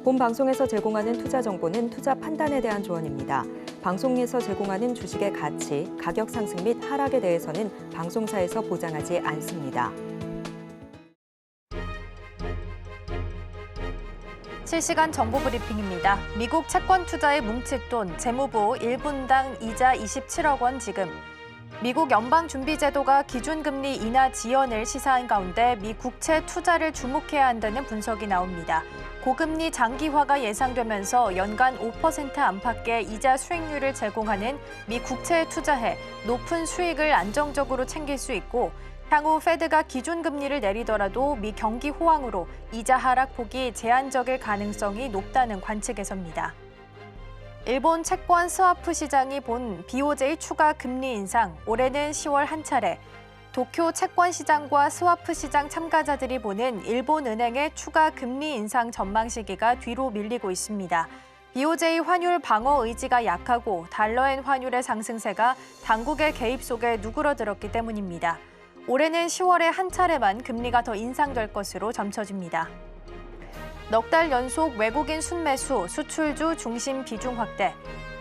본 방송에서 제공하는 투자 정보는 투자 판단에 대한 조언입니다. 방송에서 제공하는 주식의 가치, 가격 상승 및 하락에 대해서는 방송사에서 보장하지 않습니다. 실시간 정보 브리핑입니다. 미국 채권 투자의 뭉칫돈, 재무부 1분당 이자 27억 원 지급. 미국 연방준비제도가 기준금리 인하 지연을 시사한 가운데 미 국채 투자를 주목해야 한다는 분석이 나옵니다. 고금리 장기화가 예상되면서 연간 5% 안팎의 이자 수익률을 제공하는 미 국채에 투자해 높은 수익을 안정적으로 챙길 수 있고 향후 페드가 기준금리를 내리더라도 미 경기 호황으로 이자 하락폭이 제한적일 가능성이 높다는 관측에서입니다. 일본 채권 스와프 시장이 본 BOJ 추가 금리 인상, 올해는 10월 한 차례, 도쿄 채권 시장과 스와프 시장 참가자들이 보는 일본 은행의 추가 금리 인상 전망 시기가 뒤로 밀리고 있습니다. BOJ 환율 방어 의지가 약하고 달러엔 환율의 상승세가 당국의 개입 속에 누그러들었기 때문입니다. 올해는 10월에 한 차례만 금리가 더 인상될 것으로 점쳐집니다. 넉 달 연속 외국인 순매수, 수출주 중심 비중 확대,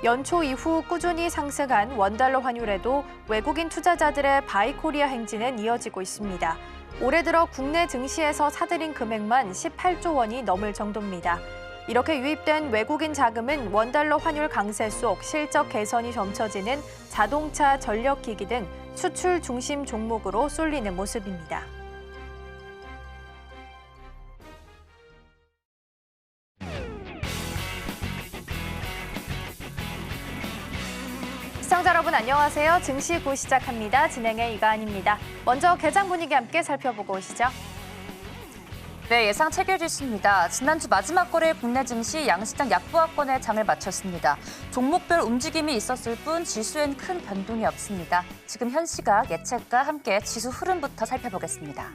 연초 이후 꾸준히 상승한 원달러 환율에도 외국인 투자자들의 바이코리아 행진은 이어지고 있습니다. 올해 들어 국내 증시에서 사들인 금액만 18조 원이 넘을 정도입니다. 이렇게 유입된 외국인 자금은 원달러 환율 강세 속 실적 개선이 점쳐지는 자동차, 전력기기 등 수출 중심 종목으로 쏠리는 모습입니다. 시청자 여러분 안녕하세요. 증시구 시작합니다. 진행의 이가은입니다. 먼저 개장 분위기 함께 살펴보고 오시죠. 네, 예상 체결지수입니다. 지난주 마지막 거래 국내 증시 양시장 약보합권에 장을 마쳤습니다. 종목별 움직임이 있었을 뿐 지수엔 큰 변동이 없습니다. 지금 현 시각 예측과 함께 지수 흐름부터 살펴보겠습니다.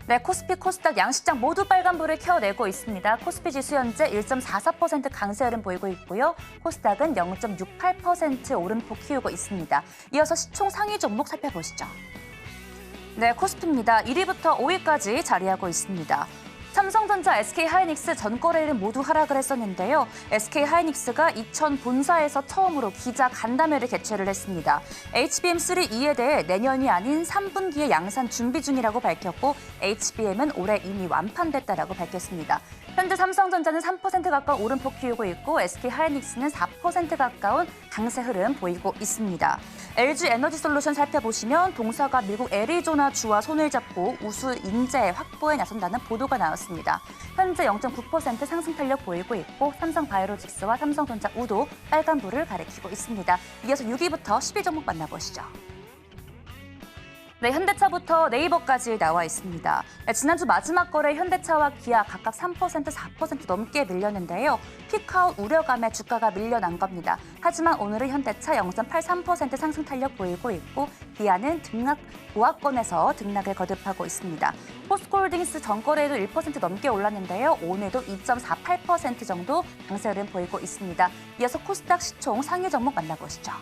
네, 코스피, 코스닥 양시장 모두 빨간불을 켜내고 있습니다. 코스피 지수 현재 1.44% 강세 흐름 보이고 있고요. 코스닥은 0.68% 오름폭 키우고 있습니다. 이어서 시총 상위 종목 살펴보시죠. 네, 코스피입니다. 1위부터 5위까지 자리하고 있습니다. 삼성전자, SK하이닉스 전 거래일은 모두 하락을 했었는데요. SK하이닉스가 이천 본사에서 처음으로 기자 간담회를 개최를 했습니다. HBM3E에 대해 내년이 아닌 3분기에 양산 준비 중이라고 밝혔고 HBM은 올해 이미 완판됐다라고 밝혔습니다. 현재 삼성전자는 3% 가까운 오름폭 키우고 있고 SK하이닉스는 4% 가까운 강세 흐름 보이고 있습니다. LG에너지솔루션 살펴보시면 동사가 미국 애리조나주와 손을 잡고 우수 인재 확보에 나선다는 보도가 나왔습니다. 현재 0.9% 상승 탄력 보이고 있고 삼성바이오로직스와 삼성전자 우도 빨간불을 가리키고 있습니다. 이어서 6위부터 10위 종목 만나보시죠. 네, 현대차부터 네이버까지 나와 있습니다. 지난주 마지막 거래 현대차와 기아 각각 3%, 4% 넘게 밀렸는데요. 피크아웃 우려감에 주가가 밀려난 겁니다. 하지만 오늘은 현대차 0.83% 상승 탄력 보이고 있고 기아는 등락 보합권에서 등락을 거듭하고 있습니다. 포스코홀딩스 전거래도 1% 넘게 올랐는데요. 오늘도 2.48% 정도 강세 흐름 보이고 있습니다. 이어서 코스닥 시총 상위 종목 만나보시죠.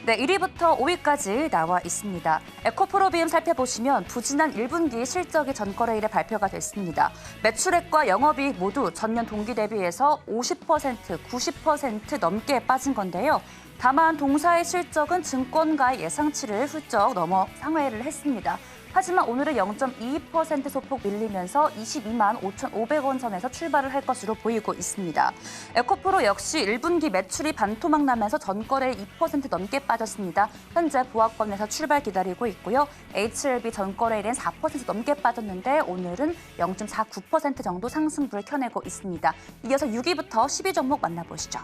네, 1위부터 5위까지 나와 있습니다. 에코프로비움 살펴보시면 부진한 1분기 실적이 전거래일에 발표가 됐습니다. 매출액과 영업이익 모두 전년 동기 대비해서 50%, 90% 넘게 빠진 건데요. 다만 동사의 실적은 증권가의 예상치를 훌쩍 넘어 상회를 했습니다. 하지만 오늘은 0.22% 소폭 밀리면서 22만 5,500원 선에서 출발을 할 것으로 보이고 있습니다. 에코프로 역시 1분기 매출이 반토막 나면서 전거래일 2% 넘게 빠졌습니다. 현재 보합권에서 출발 기다리고 있고요. HLB 전거래일은 4% 넘게 빠졌는데 오늘은 0.49% 정도 상승불을 켜내고 있습니다. 이어서 6위부터 10위 종목 만나보시죠.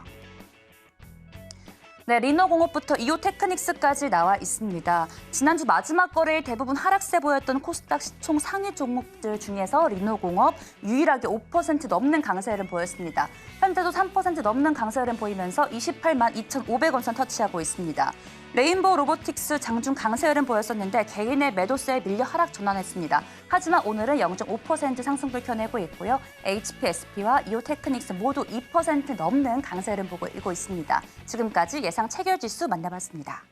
네, 리노공업부터 이오테크닉스까지 나와 있습니다. 지난주 마지막 거래일 대부분 하락세 보였던 코스닥 시총 상위 종목들 중에서 리노공업 유일하게 5% 넘는 강세 흐름 보였습니다. 현재도 3% 넘는 강세 흐름 보이면서 28만 2,500원 선 터치하고 있습니다. 레인보우 로보틱스 장중 강세 흐름 보였었는데 개인의 매도세에 밀려 하락 전환했습니다. 하지만 오늘은 0.5% 상승불 켜내고 있고요. HPSP와 이오테크닉스 모두 2% 넘는 강세 흐름 보이고 있습니다. 지금까지 예상 체결지수 만나봤습니다.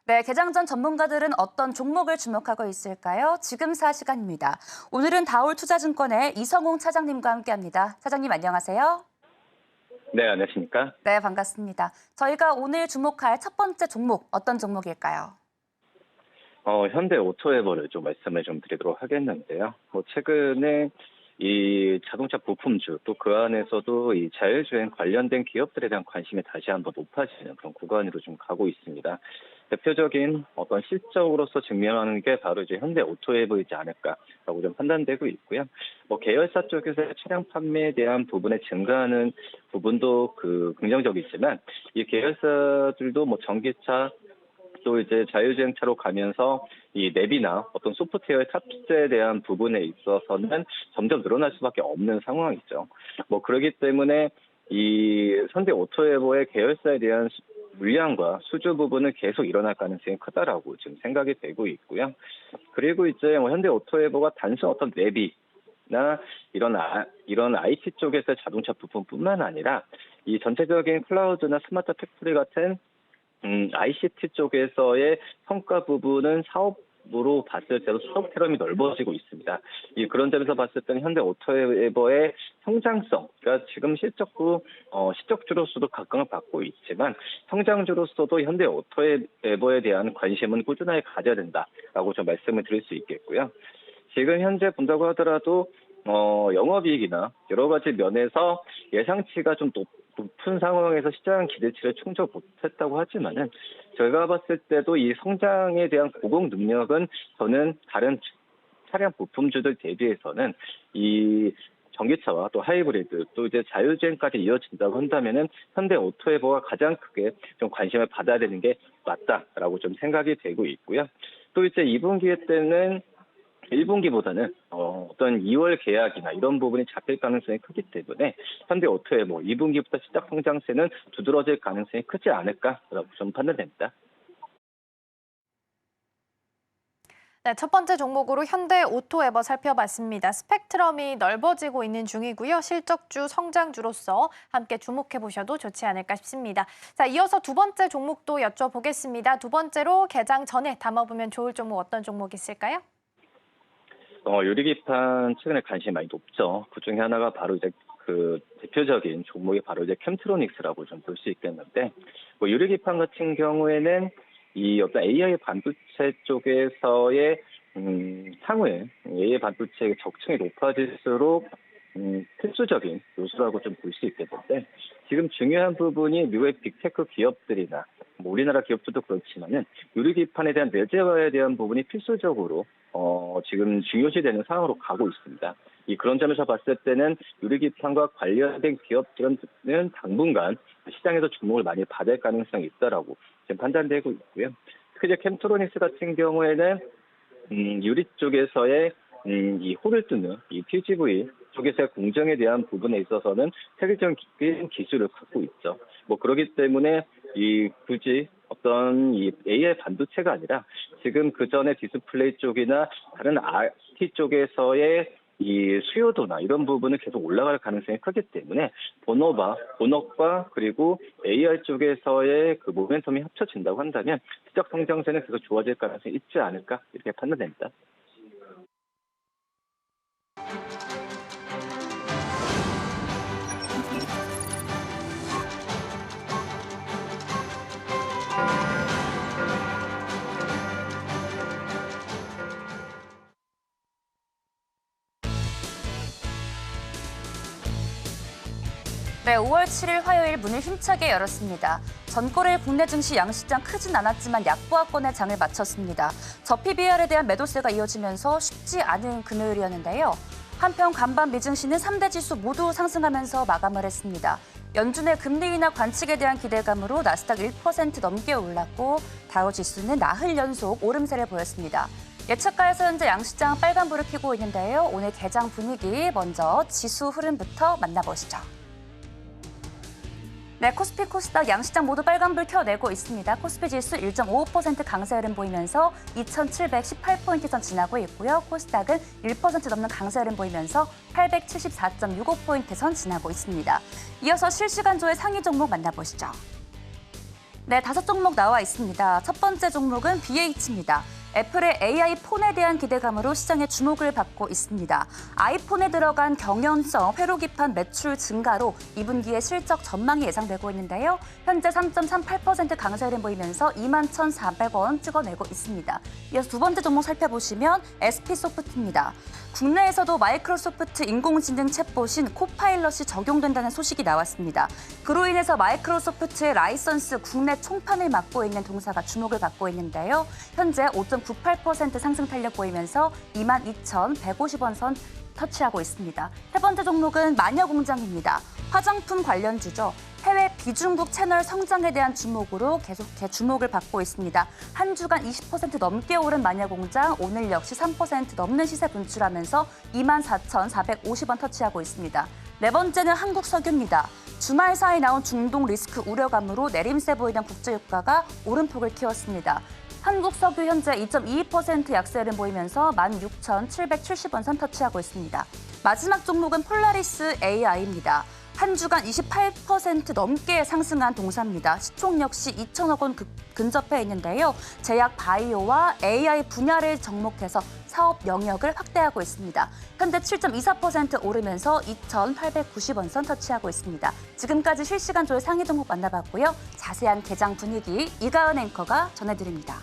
네, 개장 전 전문가들은 어떤 종목을 주목하고 있을까요? 지금 시간입니다. 오늘은 다올투자증권의 이성웅 차장님과 함께합니다. 차장님 안녕하세요. 네, 안녕하십니까? 네, 반갑습니다. 저희가 오늘 주목할 첫 번째 종목 어떤 종목일까요? 현대오토에버를 좀 말씀을 좀 드리도록 하겠는데요. 최근에 이 자동차 부품주 또 그 안에서도 이 자율주행 관련된 기업들에 대한 관심이 다시 한번 높아지는 그런 구간으로 좀 가고 있습니다. 대표적인 어떤 실적으로서 증명하는 게 바로 이제 현대오토에버이지 않을까라고 좀 판단되고 있고요. 계열사 쪽에서 차량 판매에 대한 부분에 증가하는 부분도 긍정적이지만 이 계열사들도 전기차 또 이제 자율주행차로 가면서 이 랩이나 어떤 소프트웨어의 탑재에 대한 부분에 있어서는 점점 늘어날 수밖에 없는 상황이죠. 그렇기 때문에 이 현대오토에버의 계열사에 대한 물량과 수주 부분은 계속 일어날 가능성이 크다라고 지금 생각이 되고 있고요. 그리고 이제 현대오토에버가 단순 어떤 랩이나 이런 IT 쪽에서의 자동차 부품뿐만 아니라 이 전체적인 클라우드나 스마트 팩토리 같은 ICT 쪽에서의 성과 부분은 사업으로 봤을 때도 수석 테럼이 넓어지고 있습니다. 그런 점에서 봤을 때는 현대오토에버의 성장성, 그러니까 지금 실적주로서도 각광을 받고 있지만 성장주로서도 현대오토에버에 대한 관심은 꾸준하게 가져야 된다라고 좀 말씀을 드릴 수 있겠고요. 지금 현재 본다고 하더라도 영업이익이나 여러 가지 면에서 예상치가 좀 높은 상황에서 시장 기대치를 충족 못했다고 하지만은 저희가 봤을 때도 이 성장에 대한 고공 능력은 저는 다른 차량 부품주들 대비해서는 이 전기차와 또 하이브리드 또 이제 자율주행까지 이어진다고 한다면은 현대오토에버가 가장 크게 좀 관심을 받아야 되는 게 맞다라고 좀 생각이 되고 있고요. 또 이제 2분기 때는 1분기보다는 어떤 2월 계약이나 이런 부분이 잡힐 가능성이 크기 때문에 현대오토에버 2분기부터 시작 성장세는 두드러질 가능성이 크지 않을까라고 좀 판단됩니다. 네, 첫 번째 종목으로 현대오토에버 살펴봤습니다. 스펙트럼이 넓어지고 있는 중이고요. 실적주, 성장주로서 함께 주목해 보셔도 좋지 않을까 싶습니다. 자, 이어서 두 번째 종목도 여쭤보겠습니다. 두 번째로 개장 전에 담아보면 좋을 종목 어떤 종목 있을까요? 유리기판 최근에 관심이 많이 높죠. 그 중에 하나가 바로 이제 대표적인 종목이 바로 이제 캠트로닉스라고 좀 볼 수 있겠는데, 유리기판 같은 경우에는 이 어떤 AI 반도체 쪽에서의 향후에 AI 반도체의 적층이 높아질수록 필수적인 요소라고 좀 볼 수 있겠는데, 지금 중요한 부분이 미국의 빅테크 기업들이나 우리나라 기업들도 그렇지만은 유리기판에 대한 내재화에 대한 부분이 필수적으로 지금 중요시되는 상황으로 가고 있습니다. 그런 점에서 봤을 때는 유리기판과 관련된 기업들은 당분간 시장에서 주목을 많이 받을 가능성이 있다라고 지금 판단되고 있고요. 특히 이제 캠트로닉스 같은 경우에는 유리 쪽에서의 이 홀을 뚫는 이 TGV 쪽에서의 공정에 대한 부분에 있어서는 세계적인 기술을 갖고 있죠. 그렇기 때문에 굳이 어떤 이 AI 반도체가 아니라 지금 그 전에 디스플레이 쪽이나 다른 IT 쪽에서의 이 수요도나 이런 부분은 계속 올라갈 가능성이 크기 때문에 본업과 그리고 AI 쪽에서의 그 모멘텀이 합쳐진다고 한다면 시장 성장세는 계속 좋아질 가능성이 있지 않을까 이렇게 판단됩니다. 네, 5월 7일 화요일 문을 힘차게 열었습니다. 전거래일 국내 증시 양시장 크진 않았지만 약보합권의 장을 마쳤습니다. 저피 BR에 대한 매도세가 이어지면서 쉽지 않은 금요일이었는데요. 한편 간밤 미증시는 3대 지수 모두 상승하면서 마감을 했습니다. 연준의 금리 인하 관측에 대한 기대감으로 나스닥 1% 넘게 올랐고 다우지수는 나흘 연속 오름세를 보였습니다. 예측가에서 현재 양시장 빨간불을 켜고 있는데요. 오늘 개장 분위기 먼저 지수 흐름부터 만나보시죠. 네, 코스피, 코스닥 양시장 모두 빨간불 켜내고 있습니다. 코스피 지수 1.55% 강세 흐름 보이면서 2,718포인트 선 지나고 있고요. 코스닥은 1% 넘는 강세 흐름 보이면서 874.65포인트 선 지나고 있습니다. 이어서 실시간조의 상위 종목 만나보시죠. 네, 5종목 나와 있습니다. 첫 번째 종목은 BH입니다. 애플의 AI 폰에 대한 기대감으로 시장의 주목을 받고 있습니다. 아이폰에 들어간 경연성 회로 기판 매출 증가로 2분기에 실적 전망이 예상되고 있는데요. 현재 3.38% 강세를 보이면서 21,400원 찍어내고 있습니다. 이어서 두 번째 종목 살펴보시면 SP소프트입니다. 국내에서도 마이크로소프트 인공지능 챗봇인 코파일럿이 적용된다는 소식이 나왔습니다. 그로 인해서 마이크로소프트의 라이선스 국내 총판을 맡고 있는 동사가 주목을 받고 있는데요. 현재 5.98% 상승 탄력 보이면서 22,150원 선 터치하고 있습니다. 세 번째 종목은 마녀공장입니다. 화장품 관련주죠. 해외 비중국 채널 성장에 대한 주목으로 계속 주목을 받고 있습니다. 한 주간 20% 넘게 오른 마녀공장 오늘 역시 3% 넘는 시세 분출하면서 24,450원 터치하고 있습니다. 네 번째는 한국석유입니다. 주말 사이 나온 중동 리스크 우려감으로 내림세 보이던 국제유가가 오름폭을 키웠습니다. 한국석유 현재 2.22% 약세를 보이면서 16,770원 선 터치하고 있습니다. 마지막 종목은 폴라리스 AI입니다. 한 주간 28% 넘게 상승한 동사입니다. 시총 역시 2천억 원 근접해 있는데요. 제약 바이오와 AI 분야를 접목해서 사업 영역을 확대하고 있습니다. 현재 7.24% 오르면서 2,890원 선 터치하고 있습니다. 지금까지 실시간 조회 상위 종목 만나봤고요. 자세한 개장 분위기 이가은 앵커가 전해드립니다.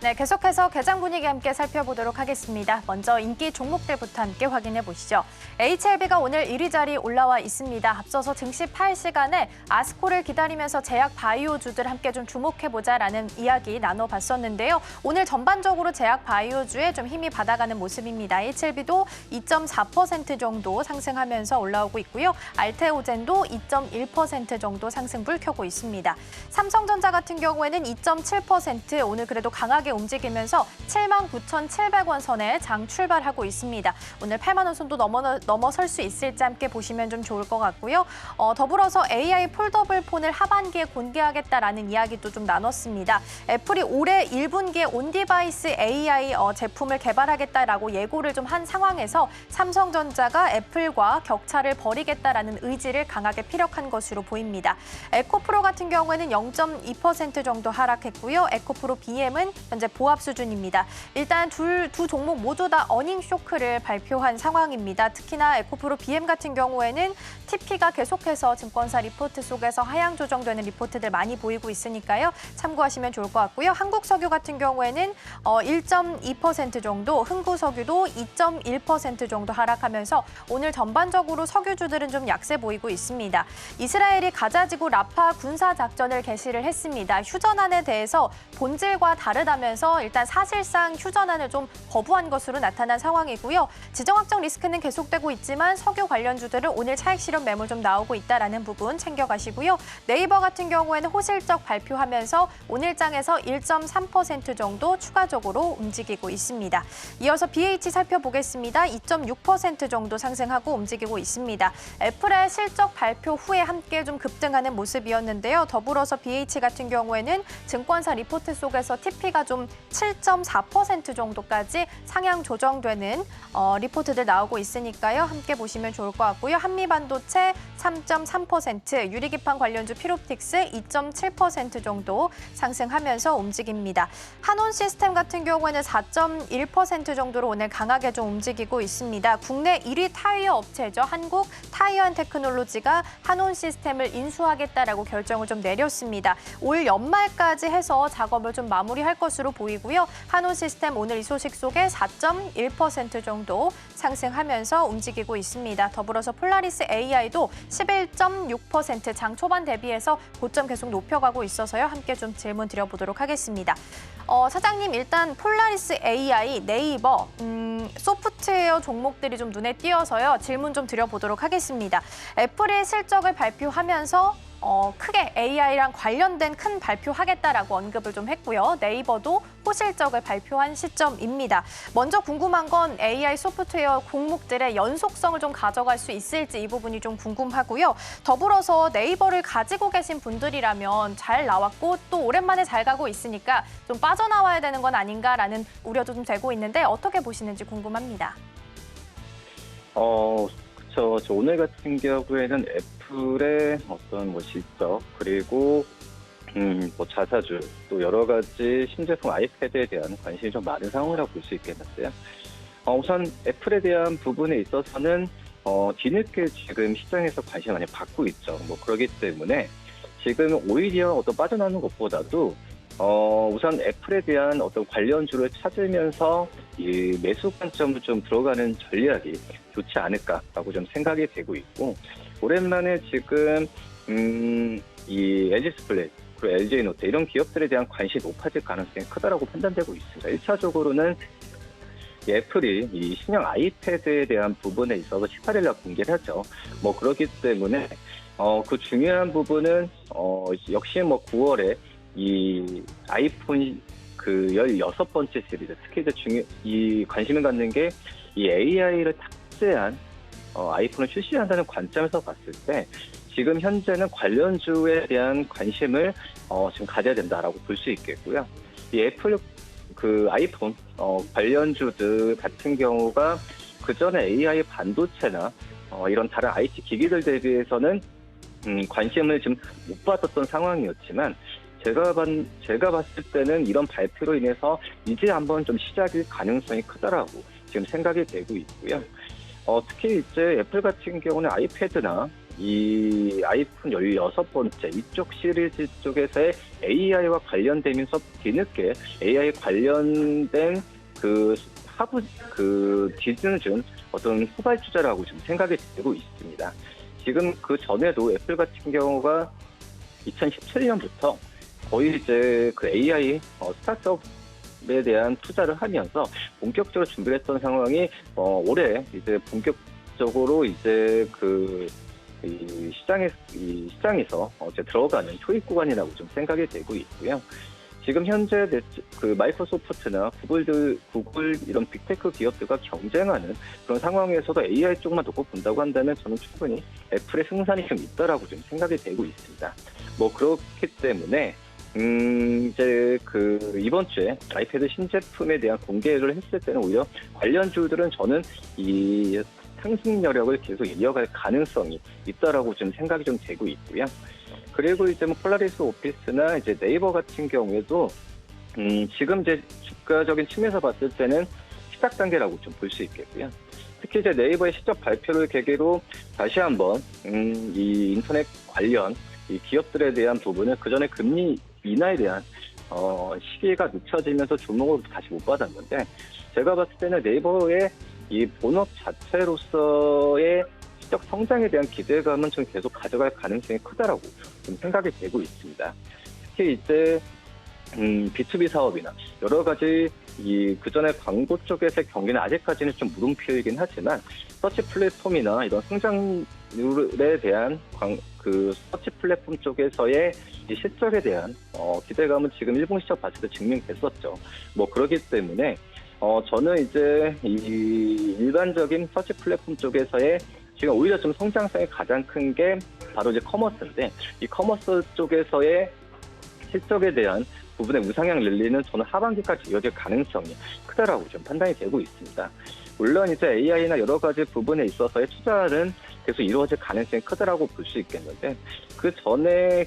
네, 계속해서 개장 분위기 함께 살펴보도록 하겠습니다. 먼저 인기 종목들부터 함께 확인해 보시죠. HLB가 오늘 1위 자리에 올라와 있습니다. 앞서서 증시 8시간에 아스코를 기다리면서 제약 바이오주들 함께 좀 주목해보자라는 이야기 나눠봤었는데요. 오늘 전반적으로 제약 바이오주에 좀 힘이 받아가는 모습입니다. HLB도 2.4% 정도 상승하면서 올라오고 있고요. 알테오젠도 2.1% 정도 상승불 켜고 있습니다. 삼성전자 같은 경우에는 2.7% 오늘 그래도 강하게 움직이면서 79,700원 선에 장 출발하고 있습니다. 오늘 8만 원 선도 넘어설 수 있을지 함께 보시면 좀 좋을 것 같고요. 더불어서 AI 폴더블 폰을 하반기에 공개하겠다라는 이야기도 좀 나눴습니다. 애플이 올해 1분기에 온디바이스 AI 제품을 개발하겠다라고 예고를 좀 한 상황에서 삼성전자가 애플과 격차를 벌이겠다라는 의지를 강하게 피력한 것으로 보입니다. 에코프로 같은 경우에는 0.2% 정도 하락했고요. 에코프로 BM은 현재 보합 수준입니다. 일단 두 종목 모두 다 어닝 쇼크를 발표한 상황입니다. 특히나 에코프로 BM 같은 경우에는 TP가 계속해서 증권사 리포트 속에서 하향 조정되는 리포트들 많이 보이고 있으니까요. 참고하시면 좋을 것 같고요. 한국석유 같은 경우에는 1.2% 정도, 흥구석유도 2.1% 정도 하락하면서 오늘 전반적으로 석유주들은 좀 약세 보이고 있습니다. 이스라엘이 가자지구 라파 군사작전을 개시를 했습니다. 휴전안에 대해서 본질과 다르다면서 일단 사실상 휴전안을 좀 거부한 것으로 나타난 상황이고요. 지정학적 리스크는 계속되고 있지만 석유 관련주들은 오늘 차익 실현 매물 좀 나오고 있다라는 부분 챙겨가시고요. 네이버 같은 경우에는 호실적 발표하면서 오늘장에서 1.3% 정도 추가적으로 움직이고 있습니다. 이어서 BH 살펴보겠습니다. 2.6% 정도 상승하고 움직이고 있습니다. 애플의 실적 발표 후에 함께 좀 급등하는 모습이었는데요. 더불어서 BH 같은 경우에는 증권사 리포트 속에서 TP가 좀 7.4% 정도까지 상향 조정되는 리포트들 나오고 있으니까요. 함께 보시면 좋을 것 같고요. 한미반도체 3.3%, 유리기판 관련주 피롭틱스 2.7% 정도 상승하면서 움직입니다. 한온시스템 같은 경우에는 4.1% 정도로 오늘 강하게 좀 움직이고 있습니다. 국내 1위 타이어 업체죠. 한국 타이어앤테크놀로지가 한온시스템을 인수하겠다라고 결정을 좀 내렸습니다. 올 연말까지 해서 작업을 좀 마무리할 것으로 보이고요. 한온시스템 오늘 이 소식 속에 4.1% 정도 상승하면서 움직이고 있습니다. 더불어서 폴라리스 AI도 11.6% 장 초반 대비해서 고점 계속 높여가고 있어서요. 함께 좀 질문 드려보도록 하겠습니다. 사장님, 일단 폴라리스 AI, 네이버, 소프트웨어 종목들이 좀 눈에 띄어서요. 질문 좀 드려보도록 하겠습니다. 애플의 실적을 발표하면서 크게 AI랑 관련된 큰 발표하겠다라고 언급을 좀 했고요. 네이버도 호실적을 발표한 시점입니다. 먼저 궁금한 건 AI 소프트웨어 종목들의 연속성을 좀 가져갈 수 있을지 이 부분이 좀 궁금하고요. 더불어서 네이버를 가지고 계신 분들이라면 잘 나왔고 또 오랜만에 잘 가고 있으니까 좀 빠져나와야 되는 건 아닌가라는 우려도 좀 되고 있는데 어떻게 보시는지 궁금합니다. 그렇죠. 오늘 같은 경우에는 애플의 어떤 실적 그리고 뭐 자사주 또 여러 가지 신제품 아이패드에 대한 관심이 좀 많은 상황이라고 볼 수 있겠는데요. 우선 애플에 대한 부분에 있어서는 뒤늦게 지금 시장에서 관심을 많이 받고 있죠. 뭐 그렇기 때문에 지금 오히려 어떤 빠져나오는 것보다도 우선 애플에 대한 어떤 관련주를 찾으면서 이 매수 관점을 좀 들어가는 전략이 좋지 않을까라고 좀 생각이 되고 있고, 오랜만에 지금 이 LG 스플릿 그리고 LG 노트 이런 기업들에 대한 관심이 높아질 가능성이 크다라고 판단되고 있습니다. 1차적으로는 애플이 이 신형 아이패드에 대한 부분에 있어서 18일 날 공개를 하죠. 뭐 그렇기 때문에 그 중요한 부분은 역시 뭐 9월에 이 아이폰 그 16번째 시리즈, 특히 이제 이 관심을 갖는 게 이 AI를 탑재한 아이폰을 출시한다는 관점에서 봤을 때 지금 현재는 관련주에 대한 관심을 지금 가져야 된다라고 볼 수 있겠고요. 이 애플 그 아이폰 관련주들 같은 경우가 그 전에 AI 반도체나 이런 다른 IT 기기들 대비해서는 관심을 좀 못 받았던 상황이었지만 제가 봤을 때는 이런 발표로 인해서 이제 한번 좀 시작일 가능성이 크다라고 지금 생각이 되고 있고요. 특히 이제 애플 같은 경우는 아이패드나 이 아이폰 16번째 이쪽 시리즈 쪽에서의 AI와 관련되면서 뒤늦게 AI 관련된 그 뒤늦은 어떤 후발주자라고 좀 생각이 되고 있습니다. 지금 그 전에도 애플 같은 경우가 2017년부터 거의 이제 그 AI 스타트업에 대한 투자를 하면서 본격적으로 준비를 했던 상황이 올해 이제 본격적으로 이제 이 시장에서 이제 들어가는 초입 구간이라고 좀 생각이 되고 있고요. 지금 현재 그 마이크로소프트나 구글 이런 빅테크 기업들과 경쟁하는 그런 상황에서도 AI 쪽만 놓고 본다고 한다면 저는 충분히 애플의 승산이 좀 있다라고 좀 생각이 되고 있습니다. 뭐 그렇기 때문에 이제 이번 주에 아이패드 신제품에 대한 공개를 했을 때는 오히려 관련주들은 저는 이 상승 여력을 계속 이어갈 가능성이 있다라고 좀 생각이 좀 되고 있고요. 그리고 이제 뭐 폴라리스 오피스나 이제 네이버 같은 경우에도 지금 이제 주가적인 측면에서 봤을 때는 시작 단계라고 좀 볼 수 있겠고요. 특히 이제 네이버의 실적 발표를 계기로 다시 한번 이 인터넷 관련 이 기업들에 대한 부분은 그 전에 금리 인하에 대한 시기가 늦춰지면서 주목을 다시 못 받았는데, 제가 봤을 때는 네이버의 이 본업 자체로서의 실적 성장에 대한 기대감은 좀 계속 가져갈 가능성이 크다라고 좀 생각이 되고 있습니다. 특히 이제 B2B 사업이나 여러 가지 그 전에 광고 쪽에서의 경기는 아직까지는 좀 물음표이긴 하지만 서치 플랫폼이나 이런 성장률에 대한 서치 플랫폼 쪽에서의 이 실적에 대한 기대감은 지금 일본 시장 봤을 때 증명됐었죠. 뭐 그렇기 때문에 저는 이제 이 일반적인 서치 플랫폼 쪽에서의 지금 오히려 좀 성장성이 가장 큰 게 바로 이제 커머스인데, 이 커머스 쪽에서의 실적에 대한 부분의 우상향 랠리는 저는 하반기까지 이어질 가능성이 크다라고 좀 판단이 되고 있습니다. 물론 이제 AI나 여러 가지 부분에 있어서의 투자는 계속 이루어질 가능성이 크다라고 볼 수 있겠는데, 그 전에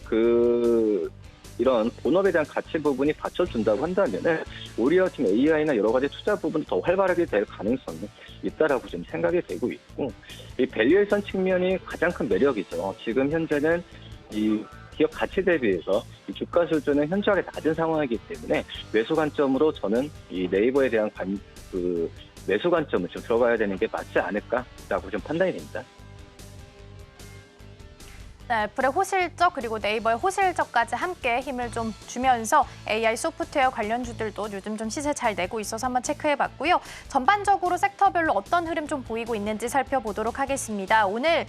이런 본업에 대한 가치 부분이 받쳐준다고 한다면은 오히려 지금 AI나 여러 가지 투자 부분이 더 활발하게 될 가능성이 있다라고 좀 생각이 되고 있고, 이 밸류에이션 측면이 가장 큰 매력이죠. 지금 현재는 이 기업 가치 대비해서 이 주가 수준은 현저하게 낮은 상황이기 때문에 매수 관점으로 저는 이 네이버에 대한 매수 관점을 좀 들어가야 되는 게 맞지 않을까라고 좀 판단이 됩니다. 네, 애플의 호실적 그리고 네이버의 호실적까지 함께 힘을 좀 주면서 AI 소프트웨어 관련주들도 요즘 좀 시세 잘 내고 있어서 한번 체크해봤고요. 전반적으로 섹터별로 어떤 흐름 좀 보이고 있는지 살펴보도록 하겠습니다. 오늘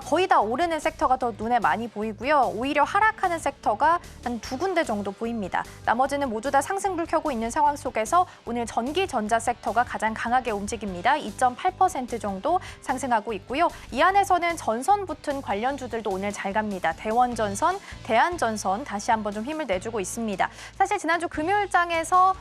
거의 다 오르는 섹터가 더 눈에 많이 보이고요. 오히려 하락하는 섹터가 한 2군데 정도 보입니다. 나머지는 모두 다 상승불 켜고 있는 상황 속에서 오늘 전기 전자 섹터가 가장 강하게 움직입니다. 2.8% 정도 상승하고 있고요. 이 안에서는 전선 붙은 관련주들도 오늘 잘 갑니다. 대원전선, 대한전선 다시 한번 좀 힘을 내주고 있습니다. 사실 지난주 금요일장에서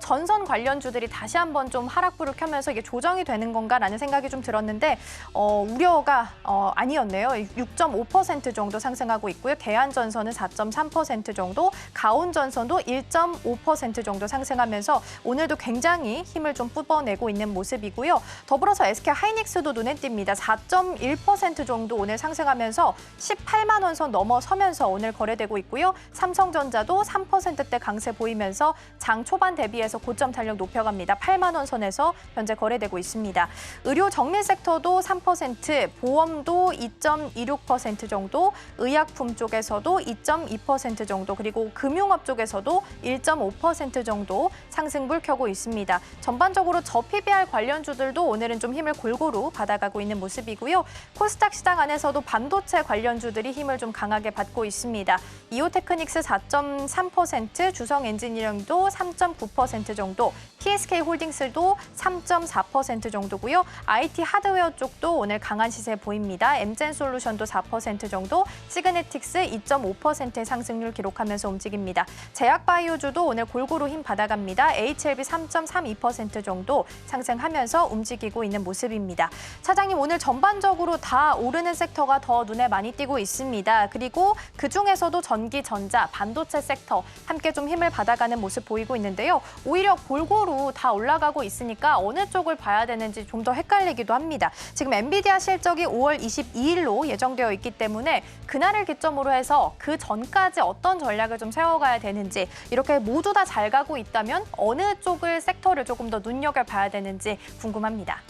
전선 관련주들이 다시 한번 좀 하락불을 켜면서 이게 조정이 되는 건가라는 생각이 좀 들었는데 우려가 아니었네요. 6.5% 정도 상승하고 있고요. 대한전선은 4.3% 정도, 가온전선도 1.5% 정도 상승하면서 오늘도 굉장히 힘을 좀 뿜어내고 있는 모습이고요. 더불어서 SK 하이닉스도 눈에 띕니다. 4.1% 정도 오늘 상승하면서 18만 원 선 넘어서면서 오늘 거래되고 있고요. 삼성전자도 3%대 강세 보이면서 장 초반 대비해서 고점 탄력 높여갑니다. 8만 원 선에서 현재 거래되고 있습니다. 의료 정밀 섹터도 3%, 보험도 2.26% 정도, 의약품 쪽에서도 2.2% 정도, 그리고 금융업 쪽에서도 1.5% 정도 상승불 켜고 있습니다. 전반적으로 저PBR 관련주들도 오늘은 좀 힘을 골고루 받아가고 있는 모습이고요. 코스닥 시장 안에서도 반도체 관련주들이 힘을 좀 강하게 받고 있습니다. 이오테크닉스 4.3%, 주성 엔지니어링도 3.9% 정도, TSK 홀딩스도 3.4% 정도고요. IT 하드웨어 쪽도 오늘 강한 시세 보입니다. 엠젠 솔루션도 4% 정도, 시그네틱스 2.5%의 상승률 기록하면서 움직입니다. 제약바이오주도 오늘 골고루 힘 받아갑니다. HLB 3.32% 정도 상승하면서 움직이고 있는 모습입니다. 차장님, 오늘 전반적으로 다 오르는 섹터가 더 눈에 많이 띄고 있습니다. 그리고 그중에서도 전기, 전자, 반도체 섹터 함께 좀 힘을 받아가는 모습 보이고 있는데요. 오히려 골고루 다 올라가고 있으니까 어느 쪽을 봐야 되는지 좀 더 헷갈리기도 합니다. 지금 엔비디아 실적이 5월 22일로 예정되어 있기 때문에 그날을 기점으로 해서 그 전까지 어떤 전략을 좀 세워가야 되는지, 이렇게 모두 다 잘 가고 있다면 어느 쪽을 섹터를 조금 더 눈여겨봐야 되는지 궁금합니다.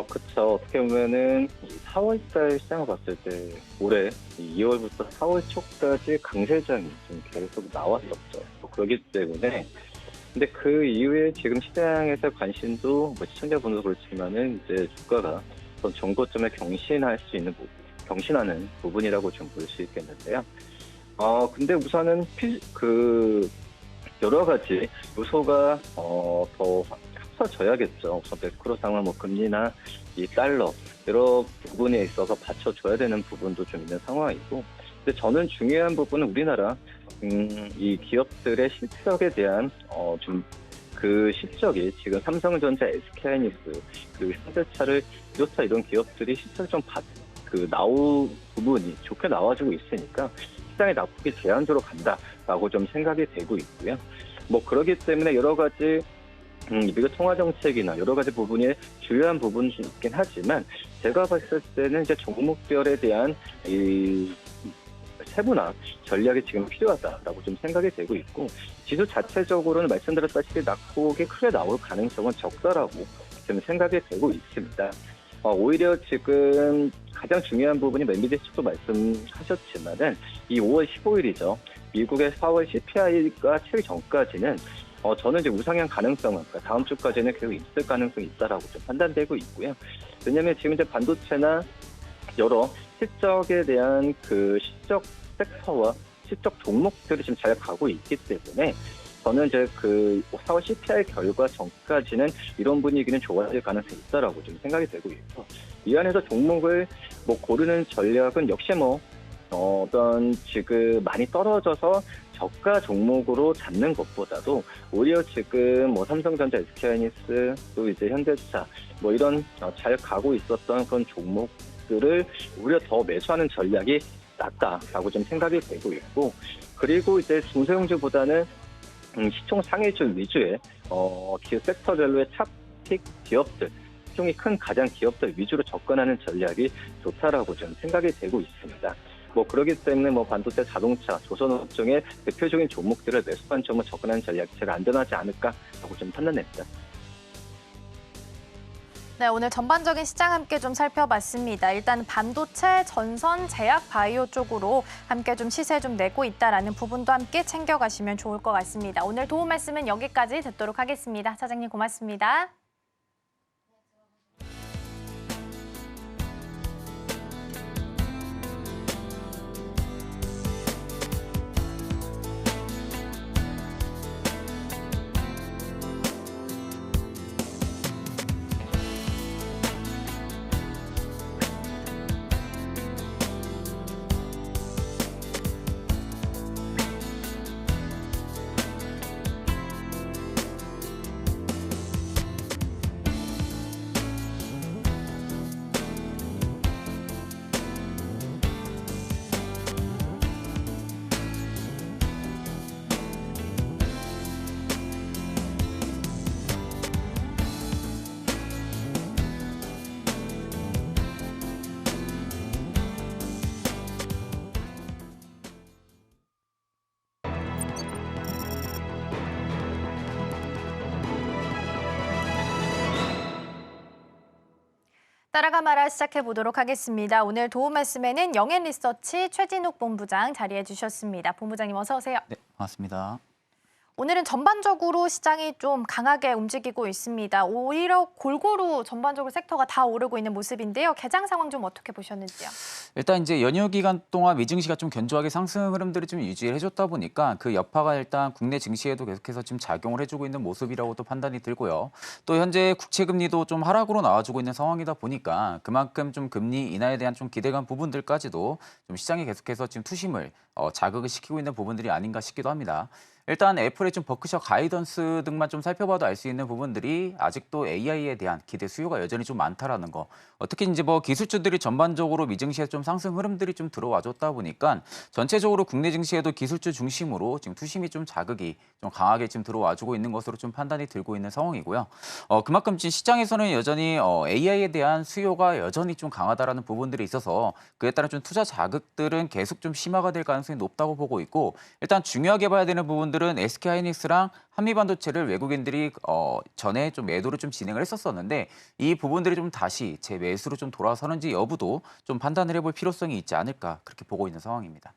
그쵸. 어떻게 보면은 4월달 시장을 봤을 때 올해 2월부터 4월 초까지 강세장이 좀 계속 나왔었죠. 그렇기 때문에 근데 그 이후에 지금 시장에서 관심도 시청자분도 그렇지만은 이제 주가가 어떤 정고점에 경신하는 부분이라고 좀 볼 수 있겠는데요. 근데 우선은 여러 가지 요소가 더 합쳐져야겠죠. 우선 매크로 상황, 금리나 이 달러 여러 부분에 있어서 받쳐줘야 되는 부분도 좀 있는 상황이고, 근데 저는 중요한 부분은 우리나라 이 기업들의 실적에 대한 좀 그 실적이 지금 삼성전자, SK하이닉스 그리고 현대차를 비롯한 이런 기업들이 실적이 좀 나올 부분이 좋게 나와주고 있으니까 시장에 나쁘게 제한적으로 간다라고 좀 생각이 되고 있고요. 그러기 때문에 여러 가지 미국 통화 정책이나 여러 가지 부분이 주요한 부분이 있긴 하지만 제가 봤을 때는 이제 종목별에 대한 이 세분화 전략이 지금 필요하다라고 좀 생각이 되고 있고, 지수 자체적으로는 말씀드렸다시피 낙폭이 크게 나올 가능성은 적다라고 좀 생각이 되고 있습니다. 오히려 지금 가장 중요한 부분이 엔비디아 측도 말씀하셨지만은 이 5월 15일이죠. 미국의 4월 CPI가 채기 전까지는 저는 이제 우상향 가능성은 다음 주까지는 계속 있을 가능성이 있다라고 좀 판단되고 있고요. 왜냐하면 지금 이제 반도체나 여러 실적에 대한 그 실적 섹터와 실적 종목들이 지금 잘 가고 있기 때문에 저는 이제 그 4월 CPI 결과 전까지는 이런 분위기는 좋아질 가능성이 있다라고 좀 생각이 되고 있고, 이 안에서 종목을 고르는 전략은 역시 어떤 지금 많이 떨어져서 저가 종목으로 잡는 것보다도 오히려 지금 삼성전자, SK하이닉스 또 이제 현대차 이런 잘 가고 있었던 그런 종목들을 오히려 더 매수하는 전략이 낫다라고 좀 생각이 되고 있고, 그리고 이제 중소형주보다는 시총 상위주 위주의 기업 섹터별로의 탑픽 기업들, 시총이 큰 가장 기업들 위주로 접근하는 전략이 좋다라고 좀 생각이 되고 있습니다. 그렇기 때문에 반도체, 자동차, 조선업 중에 대표적인 종목들을 매수 관점으로 접근하는 전략이 제가 안전하지 않을까라고 좀 판단됩니다. 네, 오늘 전반적인 시장 함께 좀 살펴봤습니다. 일단 반도체, 전선, 제약, 바이오 쪽으로 함께 좀 시세 좀 내고 있다라는 부분도 함께 챙겨가시면 좋을 것 같습니다. 오늘 도움 말씀은 여기까지 듣도록 하겠습니다. 차장님 고맙습니다. 따라가 말아 시작해 보도록 하겠습니다. 오늘 도움 말씀에는 영앤리서치 최진욱 본부장 자리해 주셨습니다. 본부장님 어서 오세요. 네, 반갑습니다. 오늘은 전반적으로 시장이 좀 강하게 움직이고 있습니다. 오히려 골고루 전반적으로 섹터가 다 오르고 있는 모습인데요. 개장 상황 좀 어떻게 보셨는지요? 일단 이제 연휴 기간 동안 미증시가 좀 견조하게 상승 흐름들을 좀 유지해줬다 보니까 그 여파가 일단 국내 증시에도 계속해서 지금 작용을 해주고 있는 모습이라고도 판단이 들고요. 또 현재 국채 금리도 좀 하락으로 나와주고 있는 상황이다 보니까 그만큼 좀 금리 인하에 대한 좀 기대감 부분들까지도 좀 시장이 계속해서 지금 투심을 자극을 시키고 있는 부분들이 아닌가 싶기도 합니다. 일단 애플의 좀 버크셔 가이던스 등만 좀 살펴봐도 알 수 있는 부분들이 아직도 AI에 대한 기대 수요가 여전히 좀 많다라는 거. 특히 이제 뭐 기술주들이 전반적으로 미증시에 좀 상승 흐름들이 좀 들어와줬다 보니까 전체적으로 국내 증시에도 기술주 중심으로 지금 투심이 좀 자극이 좀 강하게 지금 들어와주고 있는 것으로 좀 판단이 들고 있는 상황이고요. 그만큼 지금 시장에서는 여전히 AI에 대한 수요가 여전히 좀 강하다라는 부분들이 있어서 그에 따른 좀 투자 자극들은 계속 좀 심화가 될 가능성이 높다고 보고 있고 일단 중요하게 봐야 되는 부분들은 SK하이닉스랑 한미반도체를 외국인들이 전에 좀 매도를 좀 진행을 했었었는데 이 부분들이 좀 다시 재매수로 좀 돌아서는지 여부도 좀 판단을 해볼 필요성이 있지 않을까 그렇게 보고 있는 상황입니다.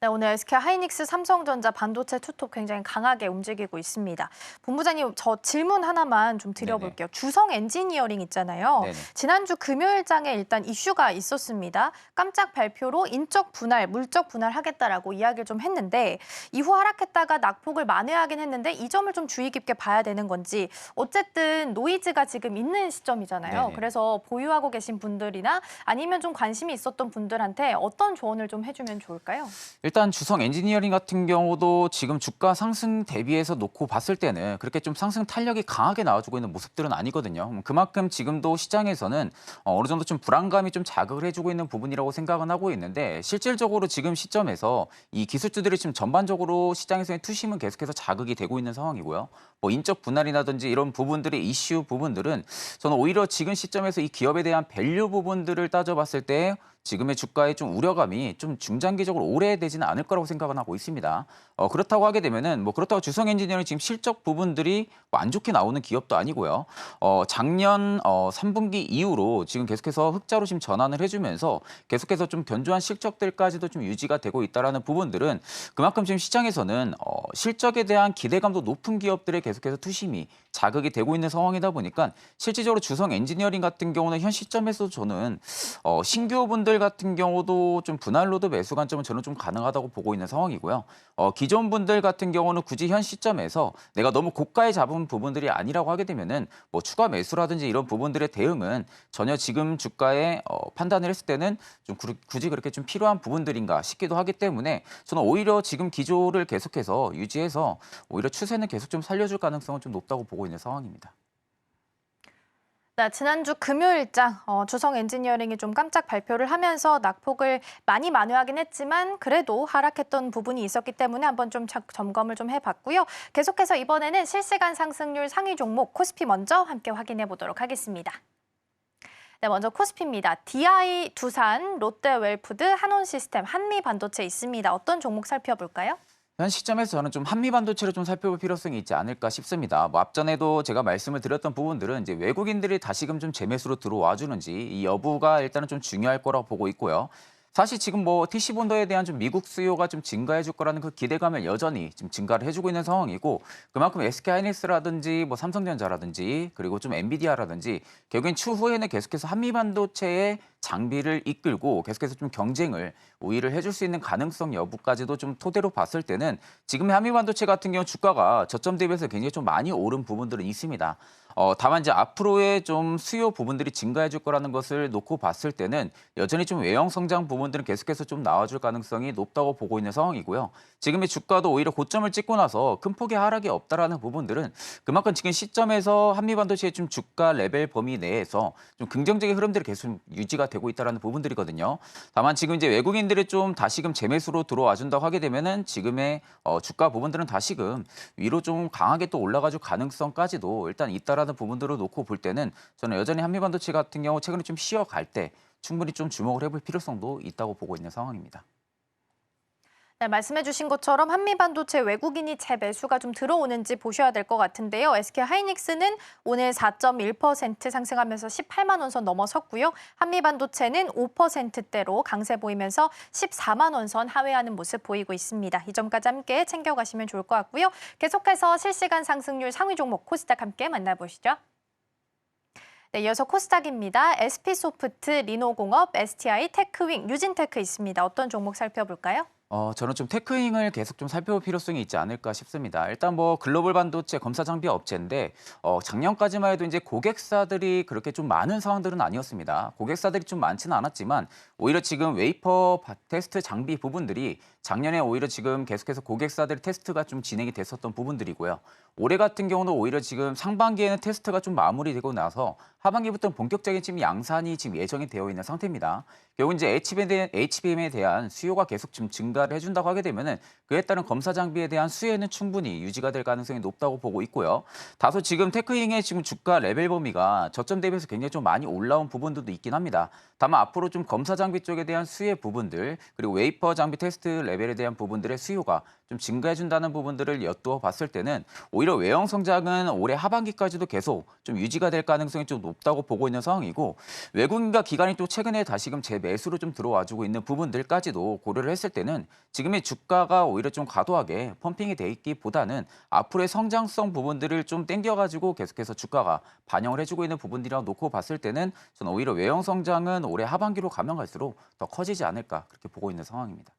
네, 오늘 SK하이닉스, 삼성전자 반도체 투톱 굉장히 강하게 움직이고 있습니다. 본부장님, 저 질문 하나만 좀 드려볼게요. 주성 엔지니어링 있잖아요. 네네. 지난주 금요일장에 일단 이슈가 있었습니다. 깜짝 발표로 인적 분할, 물적 분할하겠다라고 이야기를 좀 했는데 이후 하락했다가 낙폭을 만회하긴 했는데 이 점을 좀 주의 깊게 봐야 되는 건지 어쨌든 노이즈가 지금 있는 시점이잖아요. 네네. 그래서 보유하고 계신 분들이나 아니면 좀 관심이 있었던 분들한테 어떤 조언을 좀 해주면 좋을까요? 일단 주성 엔지니어링 같은 경우도 지금 주가 상승 대비해서 놓고 봤을 때는 그렇게 좀 상승 탄력이 강하게 나와주고 있는 모습들은 아니거든요. 그만큼 지금도 시장에서는 어느 정도 좀 불안감이 좀 자극을 해주고 있는 부분이라고 생각은 하고 있는데 실질적으로 지금 시점에서 이 기술주들이 지금 전반적으로 시장에서의 투심은 계속해서 자극이 되고 있는 상황이고요. 뭐 인적 분할이라든지 이런 부분들의 이슈 부분들은 저는 오히려 지금 시점에서 이 기업에 대한 밸류 부분들을 따져봤을 때 지금의 주가에 좀 우려감이 좀 중장기적으로 오래되지는 않을 거라고 생각은 하고 있습니다. 그렇다고 하게 되면은 뭐 그렇다고 주성 엔지니어링 지금 실적 부분들이 뭐 안 좋게 나오는 기업도 아니고요. 작년 3분기 이후로 지금 계속해서 흑자로 지금 전환을 해주면서 계속해서 좀 견조한 실적들까지도 좀 유지가 되고 있다라는 부분들은 그만큼 지금 시장에서는 실적에 대한 기대감도 높은 기업들에 계속해서 투심이 자극이 되고 있는 상황이다 보니까 실질적으로 주성 엔지니어링 같은 경우는 현 시점에서 저는 신규분들 같은 경우도 좀 분할로드 매수 관점은 저는 좀 가능하다고 보고 있는 상황이고요. 기존 분들 같은 경우는 굳이 현 시점에서 내가 너무 고가에 잡은 부분들이 아니라고 하게 되면은 뭐 추가 매수라든지 이런 부분들의 대응은 전혀 지금 주가에 판단을 했을 때는 좀 굳이 그렇게 좀 필요한 부분들인가 싶기도 하기 때문에 저는 오히려 지금 기조를 계속해서 유지해서 오히려 추세는 계속 좀 살려줄 가능성은 좀 높다고 보고 있는 상황입니다. 네, 지난주 금요일장 주성 엔지니어링이 좀 깜짝 발표를 하면서 낙폭을 많이 만회하긴 했지만 그래도 하락했던 부분이 있었기 때문에 한번 좀 점검을 좀 해봤고요. 계속해서 이번에는 실시간 상승률 상위 종목 코스피 먼저 함께 확인해 보도록 하겠습니다. 네, 먼저 코스피입니다. DI, 두산, 롯데웰푸드, 한온시스템, 한미반도체 있습니다. 어떤 종목 살펴볼까요? 현 시점에서 저는 좀 한미반도체를 좀 살펴볼 필요성이 있지 않을까 싶습니다. 뭐 앞전에도 제가 말씀을 드렸던 부분들은 이제 외국인들이 다시금 좀 재매수로 들어와 주는지 이 여부가 일단은 좀 중요할 거라고 보고 있고요. 사실 지금 뭐 TC본더에 대한 좀 미국 수요가 좀 증가해 줄 거라는 그 기대감을 여전히 좀 증가를 해주고 있는 상황이고 그만큼 SK하이닉스라든지 뭐 삼성전자라든지 그리고 좀 엔비디아라든지 결국엔 추후에는 계속해서 한미반도체의 장비를 이끌고 계속해서 좀 경쟁을 우위를 해줄 수 있는 가능성 여부까지도 좀 토대로 봤을 때는 지금의 한미반도체 같은 경우 주가가 저점 대비해서 굉장히 좀 많이 오른 부분들은 있습니다. 다만 이제 앞으로의 좀 수요 부분들이 증가해 줄 거라는 것을 놓고 봤을 때는 여전히 좀 외형 성장 부분들은 계속해서 좀 나와줄 가능성이 높다고 보고 있는 상황이고요. 지금의 주가도 오히려 고점을 찍고 나서 큰 폭의 하락이 없다라는 부분들은 그만큼 지금 시점에서 한미반도체의 좀 주가 레벨 범위 내에서 좀 긍정적인 흐름들이 계속 유지가 되고 있다라는 부분들이거든요. 다만 지금 이제 외국인들이 좀 다시금 재매수로 들어와 준다고 하게 되면은 지금의 주가 부분들은 다시금 위로 좀 강하게 또 올라가줄 가능성까지도 일단 있다라는 부분들을 놓고 볼 때는 저는 여전히 한미반도체 같은 경우 최근에 좀 쉬어갈 때 충분히 좀 주목을 해볼 필요성도 있다고 보고 있는 상황입니다. 네, 말씀해주신 것처럼 한미반도체 외국인이 재매수가 좀 들어오는지 보셔야 될 것 같은데요. SK하이닉스는 오늘 4.1% 상승하면서 18만 원선 넘어섰고요. 한미반도체는 5%대로 강세 보이면서 14만 원선 하회하는 모습 보이고 있습니다. 이 점까지 함께 챙겨가시면 좋을 것 같고요. 계속해서 실시간 상승률 상위 종목 코스닥 함께 만나보시죠. 네, 이어서 코스닥입니다. SP소프트, 리노공업, STI, 테크윙, 유진테크 있습니다. 어떤 종목 살펴볼까요? 저는 좀 테크윙을 계속 좀 살펴볼 필요성이 있지 않을까 싶습니다. 일단 뭐 글로벌 반도체 검사 장비 업체인데 작년까지만 해도 이제 고객사들이 그렇게 좀 많은 상황들은 아니었습니다. 고객사들이 좀 많지는 않았지만 오히려 지금 웨이퍼 테스트 장비 부분들이 작년에 오히려 지금 계속해서 고객사들 테스트가 좀 진행이 됐었던 부분들이고요. 올해 같은 경우는 오히려 지금 상반기에는 테스트가 좀 마무리되고 나서 하반기부터 본격적인 지금 양산이 지금 예정이 되어 있는 상태입니다. 결국 이제 HBM에 대한 수요가 계속 좀 증가를 해준다고 하게 되면은 그에 따른 검사 장비에 대한 수혜는 충분히 유지가 될 가능성이 높다고 보고 있고요. 다소 지금 테크윙의 지금 주가 레벨 범위가 저점 대비해서 굉장히 좀 많이 올라온 부분들도 있긴 합니다. 다만 앞으로 좀 검사 장비 쪽에 대한 수혜 부분들 그리고 웨이퍼 장비 테스트 레벨에 대한 부분들의 수요가 좀 증가해준다는 부분들을 엿두어 봤을 때는 오히려 외형 성장은 올해 하반기까지도 계속 좀 유지가 될 가능성이 좀 높다고 보고 있는 상황이고 외국인과 기관이 또 최근에 다시금 재매수로 좀 들어와주고 있는 부분들까지도 고려를 했을 때는 지금의 주가가 오히려 좀 과도하게 펌핑이 돼 있기보다는 앞으로의 성장성 부분들을 좀 땡겨가지고 계속해서 주가가 반영을 해주고 있는 부분들이랑 놓고 봤을 때는 저는 오히려 외형 성장은 올해 하반기로 가면 갈수록 더 커지지 않을까 그렇게 보고 있는 상황입니다.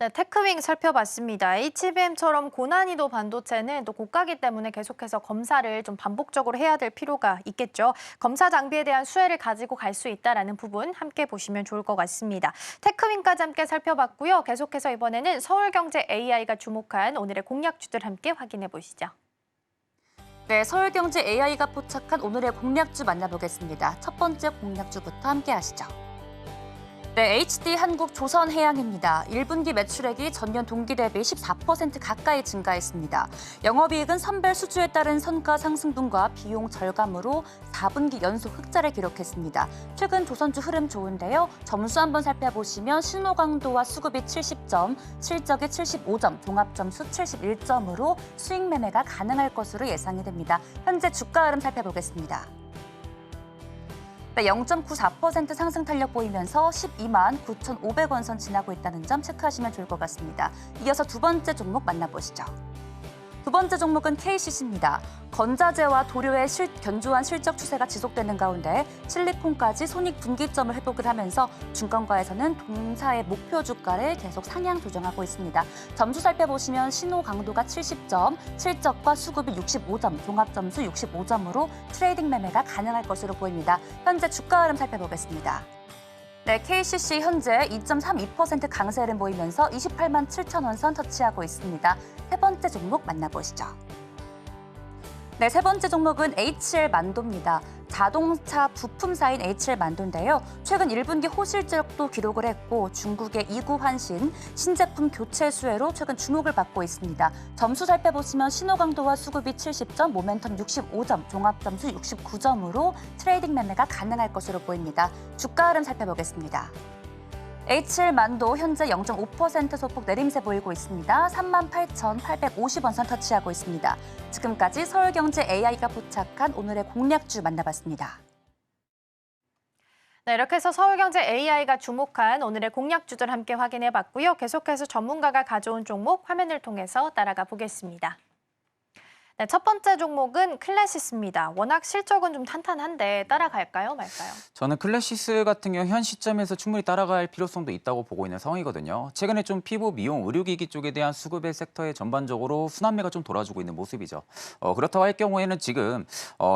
네, 테크윙 살펴봤습니다. HBM처럼 고난이도 반도체는 또 고가기 때문에 계속해서 검사를 좀 반복적으로 해야 될 필요가 있겠죠. 검사 장비에 대한 수혜를 가지고 갈 수 있다는 부분 함께 보시면 좋을 것 같습니다. 테크윙까지 함께 살펴봤고요. 계속해서 이번에는 서울경제 AI가 주목한 오늘의 공략주들 함께 확인해 보시죠. 네, 서울경제 AI가 포착한 오늘의 공략주 만나보겠습니다. 첫 번째 공략주부터 함께 하시죠. 네, HD 한국 조선해양입니다. 1분기 매출액이 전년 동기 대비 14% 가까이 증가했습니다. 영업이익은 선별 수주에 따른 선가 상승분과 비용 절감으로 4분기 연속 흑자를 기록했습니다. 최근 조선주 흐름 좋은데요. 점수 한번 살펴보시면 신호 강도와 수급이 70점, 실적이 75점, 종합점수 71점으로 수익 매매가 가능할 것으로 예상이 됩니다. 현재 주가 흐름 살펴보겠습니다. 0.94% 상승 탄력 보이면서 12만 9,500원 선 지나고 있다는 점 체크하시면 좋을 것 같습니다. 이어서 두 번째 종목 만나보시죠. 두 번째 종목은 KCC입니다. 건자재와 도료의 견조한 실적 추세가 지속되는 가운데 실리콘까지 손익분기점을 회복을 하면서 증권가에서는 동사의 목표 주가를 계속 상향 조정하고 있습니다. 점수 살펴보시면 신호 강도가 70점, 실적과 수급이 65점, 종합점수 65점으로 트레이딩 매매가 가능할 것으로 보입니다. 현재 주가 흐름 살펴보겠습니다. 네, KCC 현재 2.32% 강세 흐름 보이면서 28만 7천 원 선 터치하고 있습니다. 세 번째 종목 만나보시죠. 네, 세 번째 종목은 HL만도입니다. 자동차 부품사인 HL만도인데요. 최근 1분기 호실적도 기록을 했고 중국의 이구환신, 신제품 교체 수혜로 최근 주목을 받고 있습니다. 점수 살펴보시면 신호 강도와 수급이 70점, 모멘텀 65점, 종합점수 69점으로 트레이딩 매매가 가능할 것으로 보입니다. 주가 흐름 살펴보겠습니다. HL만도 현재 0.5% 소폭 내림세 보이고 있습니다. 38,850원 선 터치하고 있습니다. 지금까지 서울경제 AI가 포착한 오늘의 공략주 만나봤습니다. 네, 이렇게 해서 서울경제 AI가 주목한 오늘의 공략주들 함께 확인해 봤고요. 계속해서 전문가가 가져온 종목 화면을 통해서 따라가 보겠습니다. 네, 첫 번째 종목은 클래시스입니다. 워낙 실적은 좀 탄탄한데 따라갈까요, 말까요? 저는 클래시스 같은 경우 현 시점에서 충분히 따라갈 필요성도 있다고 보고 있는 상황이거든요. 최근에 좀 피부, 미용, 의료기기 쪽에 대한 수급의 섹터에 전반적으로 순환매가 좀 돌아주고 있는 모습이죠. 그렇다고 할 경우에는 지금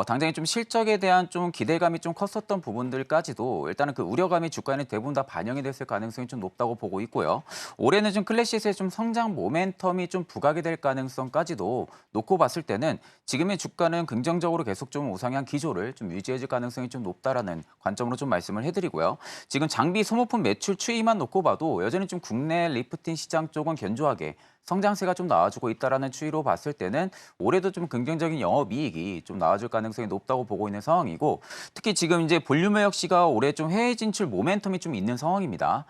당장에 좀 실적에 대한 좀 기대감이 좀 컸었던 부분들까지도 일단은 그 우려감이 주가에는 대부분 다 반영이 됐을 가능성이 좀 높다고 보고 있고요. 올해는 좀 클래시스의 좀 성장 모멘텀이 좀 부각이 될 가능성까지도 놓고 봤을 때는 지금의 주가는 긍정적으로 계속 좀 우상향 기조를 좀 유지해줄 가능성이 좀 높다라는 관점으로 좀 말씀을 해드리고요. 지금 장비 소모품 매출 추이만 놓고 봐도 여전히 좀 국내 리프팅 시장 쪽은 견조하게 성장세가 좀 나와주고 있다라는 추이로 봤을 때는 올해도 좀 긍정적인 영업이익이 좀 나와줄 가능성이 높다고 보고 있는 상황이고 특히 지금 이제 볼륨웨어 역시가 올해 좀 해외 진출 모멘텀이 좀 있는 상황입니다.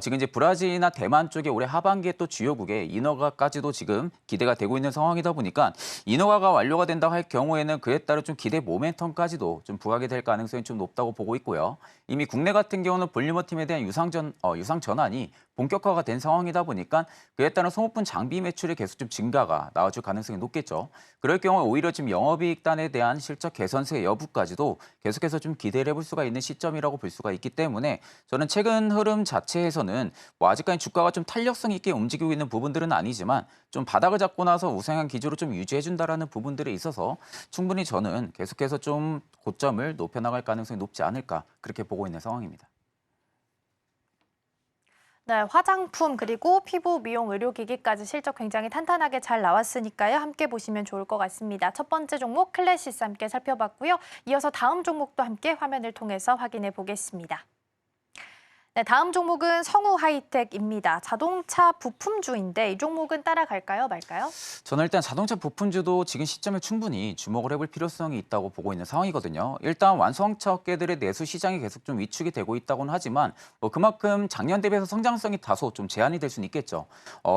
지금 이제 브라질이나 대만 쪽에 올해 하반기에 또 주요국에 인허가까지도 지금 기대가 되고 있는 상황이다 보니까 인허가가 완료가 된다고 할 경우에는 그에 따른 좀 기대 모멘텀까지도 좀 부각이 될 가능성이 좀 높다고 보고 있고요. 이미 국내 같은 경우는 볼리머 팀에 대한 유상 전환이 본격화가 된 상황이다 보니까 그에 따른 소모품 장비 매출이 계속 좀 증가가 나와줄 가능성이 높겠죠. 그럴 경우에 오히려 지금 영업이익단에 대한 실적 개선세 여부까지도 계속해서 좀 기대를 해볼 수가 있는 시점이라고 볼 수가 있기 때문에 저는 최근 흐름 자체에서는 뭐 아직까지 주가가 좀 탄력성 있게 움직이고 있는 부분들은 아니지만 좀 바닥을 잡고 나서 우상향 기조로 좀 유지해준다라는 부분들에 있어서 충분히 저는 계속해서 좀 고점을 높여나갈 가능성이 높지 않을까 그렇게 보고 있는 상황입니다. 네, 화장품 그리고 피부 미용 의료기기까지 실적 굉장히 탄탄하게 잘 나왔으니까요. 함께 보시면 좋을 것 같습니다. 첫 번째 종목 클래시스 함께 살펴봤고요. 이어서 다음 종목도 함께 화면을 통해서 확인해 보겠습니다. 네, 다음 종목은 성우 하이텍입니다. 자동차 부품주인데 이 종목은 따라갈까요, 말까요? 저는 일단 자동차 부품주도 지금 시점에 충분히 주목을 해볼 필요성이 있다고 보고 있는 상황이거든요. 일단 완성차 업계들의 내수 시장이 계속 좀 위축이 되고 있다고는 하지만 그만큼 작년 대비해서 성장성이 다소 좀 제한이 될 수는 있겠죠.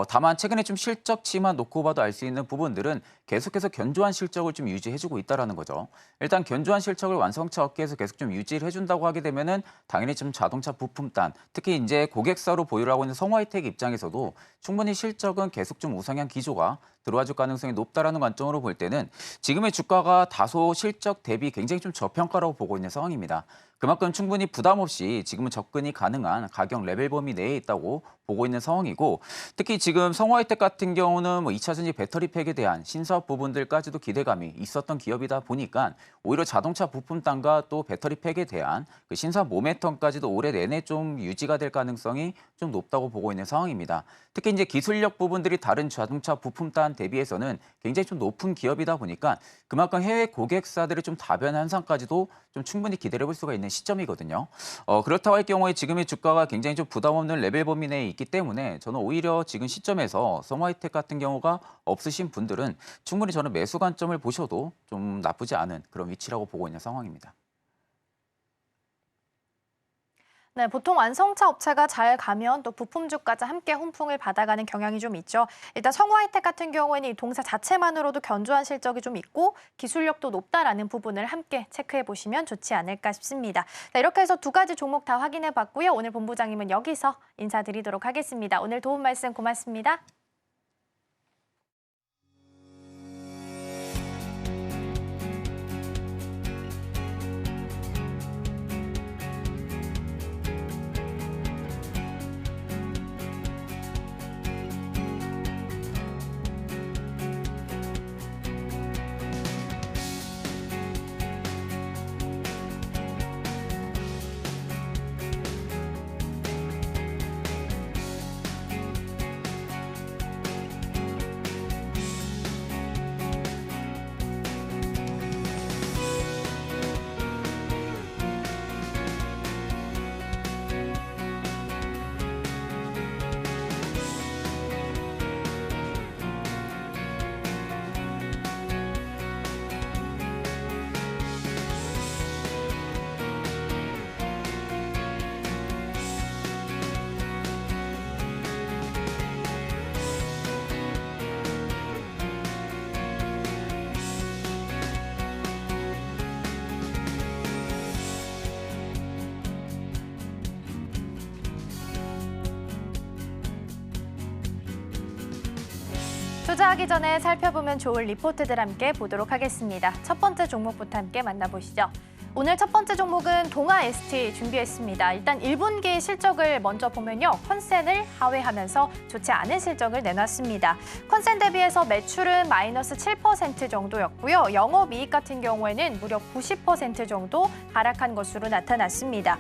다만 최근에 좀 실적치만 놓고 봐도 알 수 있는 부분들은 계속해서 견조한 실적을 좀 유지해주고 있다는 거죠. 일단 견조한 실적을 완성차 업계에서 계속 좀 유지를 해준다고 하게 되면은 당연히 좀 자동차 부품단, 특히 이제 고객사로 보유를 하고 있는 성화이텍 입장에서도 충분히 실적은 계속 좀 우상향 기조가 들어와줄 가능성이 높다라는 관점으로 볼 때는 지금의 주가가 다소 실적 대비 굉장히 좀 저평가라고 보고 있는 상황입니다. 그만큼 충분히 부담 없이 지금은 접근이 가능한 가격 레벨 범위 내에 있다고 보고 있는 상황이고, 특히 지금 성화이텍 같은 경우는 뭐 2차 전지 배터리 팩에 대한 신사업 부분들까지도 기대감이 있었던 기업이다 보니까 오히려 자동차 부품단과 또 배터리 팩에 대한 그 신사업 모멘텀까지도 올해 내내 좀 유지가 될 가능성이 좀 높다고 보고 있는 상황입니다. 특히 이제 기술력 부분들이 다른 자동차 부품단 대비해서는 굉장히 좀 높은 기업이다 보니까 그만큼 해외 고객사들의 좀 다변 현상까지도 좀 충분히 기대를 해볼 수가 있는 시점이거든요. 그렇다고 할 경우에 지금의 주가가 굉장히 좀 부담 없는 레벨 범위 내에 있기 때문에 저는 오히려 지금 시점에서 성화이텍 같은 경우가 없으신 분들은 충분히 저는 매수 관점을 보셔도 좀 나쁘지 않은 그런 위치라고 보고 있는 상황입니다. 네, 보통 완성차 업체가 잘 가면 또 부품주까지 함께 훈풍을 받아가는 경향이 좀 있죠. 일단 성화이텍 같은 경우에는 이 동사 자체만으로도 견조한 실적이 좀 있고 기술력도 높다라는 부분을 함께 체크해 보시면 좋지 않을까 싶습니다. 자, 이렇게 해서 두 가지 종목 다 확인해 봤고요. 오늘 본부장님은 여기서 인사드리도록 하겠습니다. 오늘 도움 말씀 고맙습니다. 투자하기 전에 살펴보면 좋을 리포트들 함께 보도록 하겠습니다. 첫 번째 종목부터 함께 만나보시죠. 오늘 첫 번째 종목은 동아 ST 준비했습니다. 일단 1분기 실적을 먼저 보면요. 컨센을 하회하면서 좋지 않은 실적을 내놨습니다. 컨센 대비해서 매출은 마이너스 7% 정도였고요. 영업이익 같은 경우에는 무려 90% 정도 하락한 것으로 나타났습니다.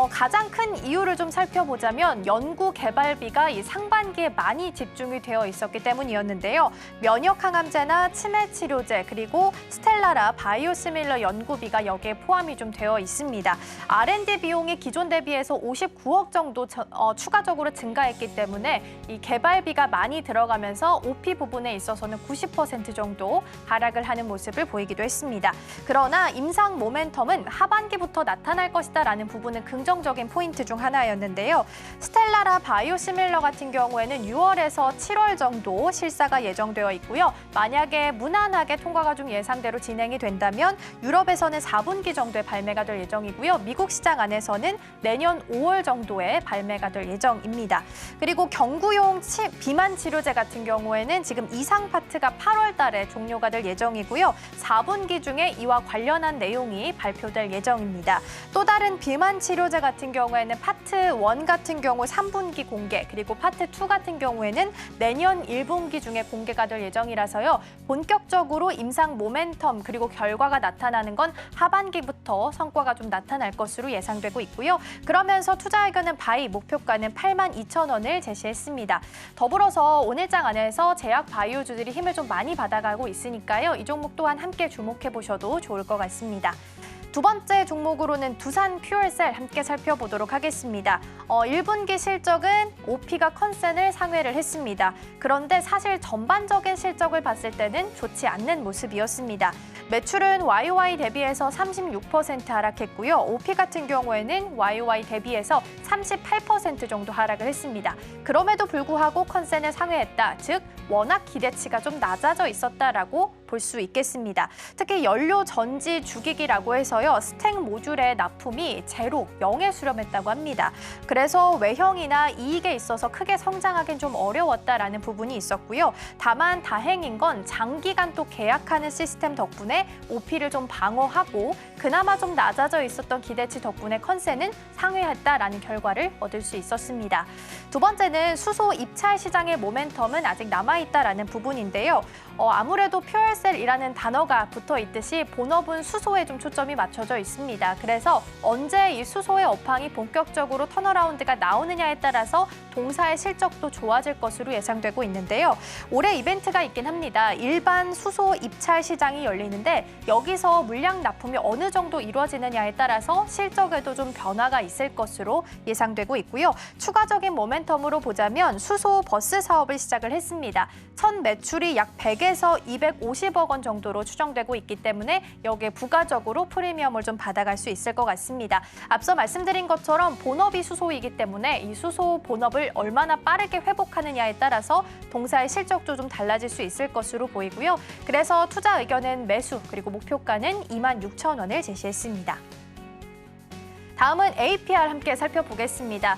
가장 큰 이유를 좀 살펴보자면 연구 개발비가 이 상반기에 많이 집중이 되어 있었기 때문이었는데요. 면역 항암제나 치매 치료제 그리고 스텔라라 바이오시밀러 연구비가 여기에 포함 포함이 좀 되어 있습니다. R&D 비용이 기존 대비해서 59억 정도 추가적으로 증가했기 때문에 이 개발비가 많이 들어가면서 OP 부분에 있어서는 90% 정도 하락을 하는 모습을 보이기도 했습니다. 그러나 임상 모멘텀은 하반기부터 나타날 것이다라는 부분은 긍정적인 포인트 중 하나였는데요. 스텔라라 바이오시밀러 같은 경우에는 6월에서 7월 정도 실사가 예정되어 있고요. 만약에 무난하게 통과가 좀 예상대로 진행이 된다면 유럽에서는 4분기 정도에 발매가 될 예정이고요. 미국 시장 안에서는 내년 5월 정도에 발매가 될 예정입니다. 그리고 경구용 비만 치료제 같은 경우에는 지금 이상 파트가 8월 달에 종료가 될 예정이고요. 4분기 중에 이와 관련한 내용이 발표될 예정입니다. 또 다른 비만 치료제 같은 경우에는 파트 1 같은 경우 3분기 공개, 그리고 파트 2 같은 경우에는 내년 1분기 중에 공개가 될 예정이라서요. 본격적으로 임상 모멘텀 그리고 결과가 나타나는 건 하반기부터 성과가 좀 나타날 것으로 예상되고 있고요. 그러면서 투자 의견은 바이, 목표가는 82,000원을 제시했습니다. 더불어서 오늘장 안에서 제약 바이오주들이 힘을 좀 많이 받아가고 있으니까요. 이 종목 또한 함께 주목해 보셔도 좋을 것 같습니다. 두 번째 종목으로는 두산 퓨얼셀 함께 살펴보도록 하겠습니다. 1분기 실적은 OP가 컨센을 상회를 했습니다. 그런데 사실 전반적인 실적을 봤을 때는 좋지 않는 모습이었습니다. 매출은 YOY 대비해서 36% 하락했고요. OP 같은 경우에는 YOY 대비해서 38% 정도 하락을 했습니다. 그럼에도 불구하고 컨센을 상회했다. 즉 워낙 기대치가 좀 낮아져 있었다라고 볼 수 있겠습니다. 특히 연료 전지 주기기라고 해서요. 스택 모듈의 납품이 제로, 0에 수렴했다고 합니다. 그래서 외형이나 이익에 있어서 크게 성장하기는 좀 어려웠다라는 부분이 있었고요. 다만 다행인 건 장기간 또 계약하는 시스템 덕분에 OP를 좀 방어하고 그나마 좀 낮아져 있었던 기대치 덕분에 컨센은 상회했다라는 결과를 얻을 수 있었습니다. 두 번째는 수소 입찰 시장의 모멘텀은 아직 남아있다라는 부분인데요. 아무래도 퓨얼셀이라는 단어가 붙어 있듯이 본업은 수소에 좀 초점이 맞춰져 있습니다. 그래서 언제 이 수소의 업황이 본격적으로 턴어라운드가 나오느냐에 따라서 동사의 실적도 좋아질 것으로 예상되고 있는데요. 올해 이벤트가 있긴 합니다. 일반 수소 입찰 시장이 열리는데 여기서 물량 납품이 어느 정도 이루어지느냐에 따라서 실적에도 좀 변화가 있을 것으로 예상되고 있고요. 추가적인 모멘텀으로 보자면 수소 버스 사업을 시작을 했습니다. 첫 매출이 약 100에서 250억 원 정도로 추정되고 있기 때문에 여기에 부가적으로 프리미엄을 좀 받아갈 수 있을 것 같습니다. 앞서 말씀드린 것처럼 본업이 수소이기 때문에 이 수소 본업을 얼마나 빠르게 회복하느냐에 따라서 동사의 실적도 좀 달라질 수 있을 것으로 보이고요. 그래서 투자 의견은 매수 그리고 목표가는 26,000원을 제시했습니다. 다음은 APR 함께 살펴보겠습니다.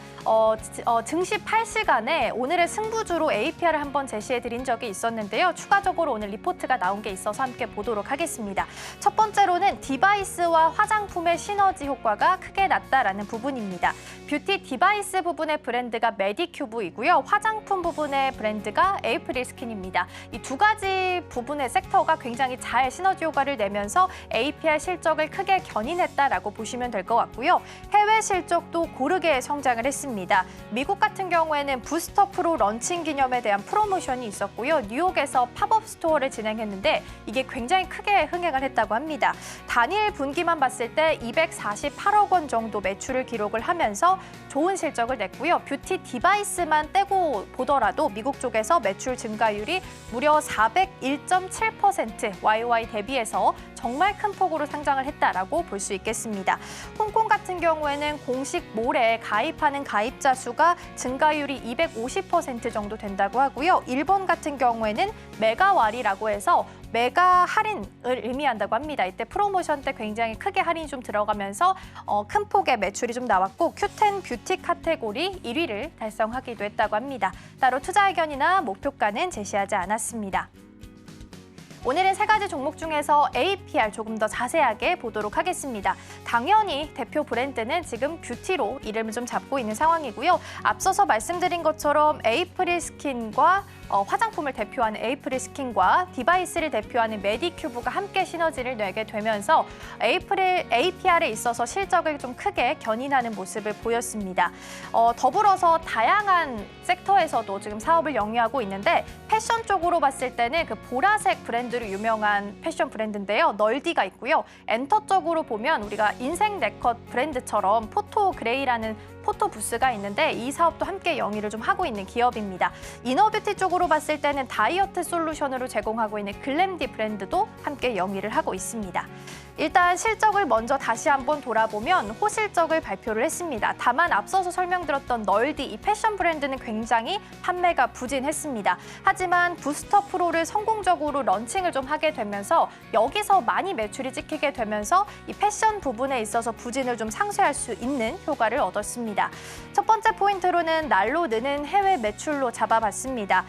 증시 8시간에 오늘의 승부주로 APR을 한번 제시해드린 적이 있었는데요. 추가적으로 오늘 리포트가 나온 게 있어서 함께 보도록 하겠습니다. 첫 번째로는 디바이스와 화장품의 시너지 효과가 크게 났다라는 부분입니다. 뷰티 디바이스 부분의 브랜드가 메디큐브이고요. 화장품 부분의 브랜드가 에이프릴 스킨입니다. 이 두 가지 부분의 섹터가 굉장히 잘 시너지 효과를 내면서 APR 실적을 크게 견인했다라고 보시면 될 것 같고요. 해외 실적도 고르게 성장을 했습니다. 미국 같은 경우에는 부스터 프로 런칭 기념에 대한 프로모션이 있었고요. 뉴욕에서 팝업 스토어를 진행했는데 이게 굉장히 크게 흥행을 했다고 합니다. 단일 분기만 봤을 때 248억 원 정도 매출을 기록을 하면서 좋은 실적을 냈고요. 뷰티 디바이스만 떼고 보더라도 미국 쪽에서 매출 증가율이 무려 401.7% YOY 대비해서 정말 큰 폭으로 상장을 했다라고 볼 수 있겠습니다. 홍콩 같은 경우에는 공식 몰에 가입하는 가입자 수가 증가율이 250% 정도 된다고 하고요. 일본 같은 경우에는 메가왈이라고 해서 메가 할인을 의미한다고 합니다. 이때 프로모션 때 굉장히 크게 할인이 좀 들어가면서 큰 폭의 매출이 좀 나왔고 큐텐 뷰티 카테고리 1위를 달성하기도 했다고 합니다. 따로 투자 의견이나 목표가는 제시하지 않았습니다. 오늘은 세 가지 종목 중에서 APR 조금 더 자세하게 보도록 하겠습니다. 당연히 대표 브랜드는 지금 뷰티로 이름을 좀 잡고 있는 상황이고요. 앞서서 말씀드린 것처럼 에이프릴 스킨과 화장품을 대표하는 에이프릴 스킨과 디바이스를 대표하는 메디큐브가 함께 시너지를 내게 되면서 APR에 있어서 실적을 좀 크게 견인하는 모습을 보였습니다. 더불어서 다양한 섹터에서도 지금 사업을 영위하고 있는데 패션 쪽으로 봤을 때는 그 보라색 브랜드로 유명한 패션 브랜드인데요. 널디가 있고요. 엔터 쪽으로 보면 우리가 인생 네컷 브랜드처럼 포토그레이라는 포토 부스가 있는데 이 사업도 함께 영위를 좀 하고 있는 기업입니다. 이너뷰티 쪽으로 봤을 때는 다이어트 솔루션으로 제공하고 있는 글램디 브랜드도 함께 영위를 하고 있습니다. 일단 실적을 먼저 다시 한번 돌아보면 호실적을 발표를 했습니다. 다만 앞서서 설명드렸던 널디, 이 패션 브랜드는 굉장히 판매가 부진했습니다. 하지만 부스터 프로를 성공적으로 런칭을 좀 하게 되면서 여기서 많이 매출이 찍히게 되면서 이 패션 부분에 있어서 부진을 좀 상쇄할 수 있는 효과를 얻었습니다. 첫 번째 포인트로는 날로 느는 해외 매출로 잡아봤습니다.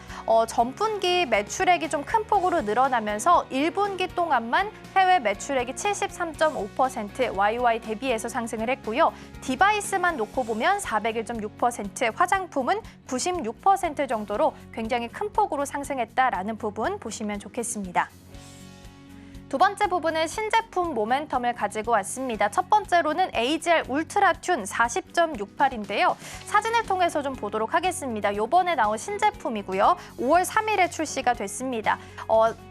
전분기 매출액이 좀 큰 폭으로 늘어나면서 1분기 동안만 해외 매출액이 73.5% YOY 대비해서 상승을 했고요. 디바이스만 놓고 보면 401.6%, 화장품은 96% 정도로 굉장히 큰 폭으로 상승했다라는 부분 보시면 좋겠습니다. 두 번째 부분은 신제품 모멘텀을 가지고 왔습니다. 첫 번째로는 AGR 울트라 튠 40.68인데요. 사진을 통해서 좀 보도록 하겠습니다. 이번에 나온 신제품이고요. 5월 3일에 출시가 됐습니다.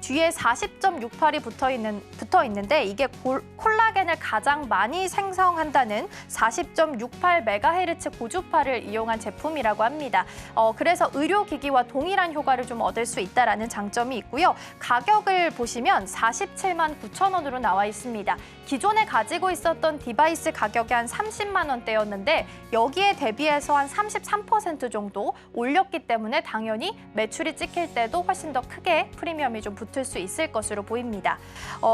뒤에 40.68이 붙어 있는데 이게 콜라겐을 가장 많이 생성한다는 40.68MHz 고주파를 이용한 제품이라고 합니다. 그래서 의료기기와 동일한 효과를 좀 얻을 수 있다는 장점이 있고요. 가격을 보시면 47만 9천 원으로 나와 있습니다. 기존에 가지고 있었던 디바이스 가격이 한 30만 원대였는데 여기에 대비해서 한 33% 정도 올렸기 때문에 당연히 매출이 찍힐 때도 훨씬 더 크게 프리미엄이 좀 붙을 수 있을 것으로 보입니다.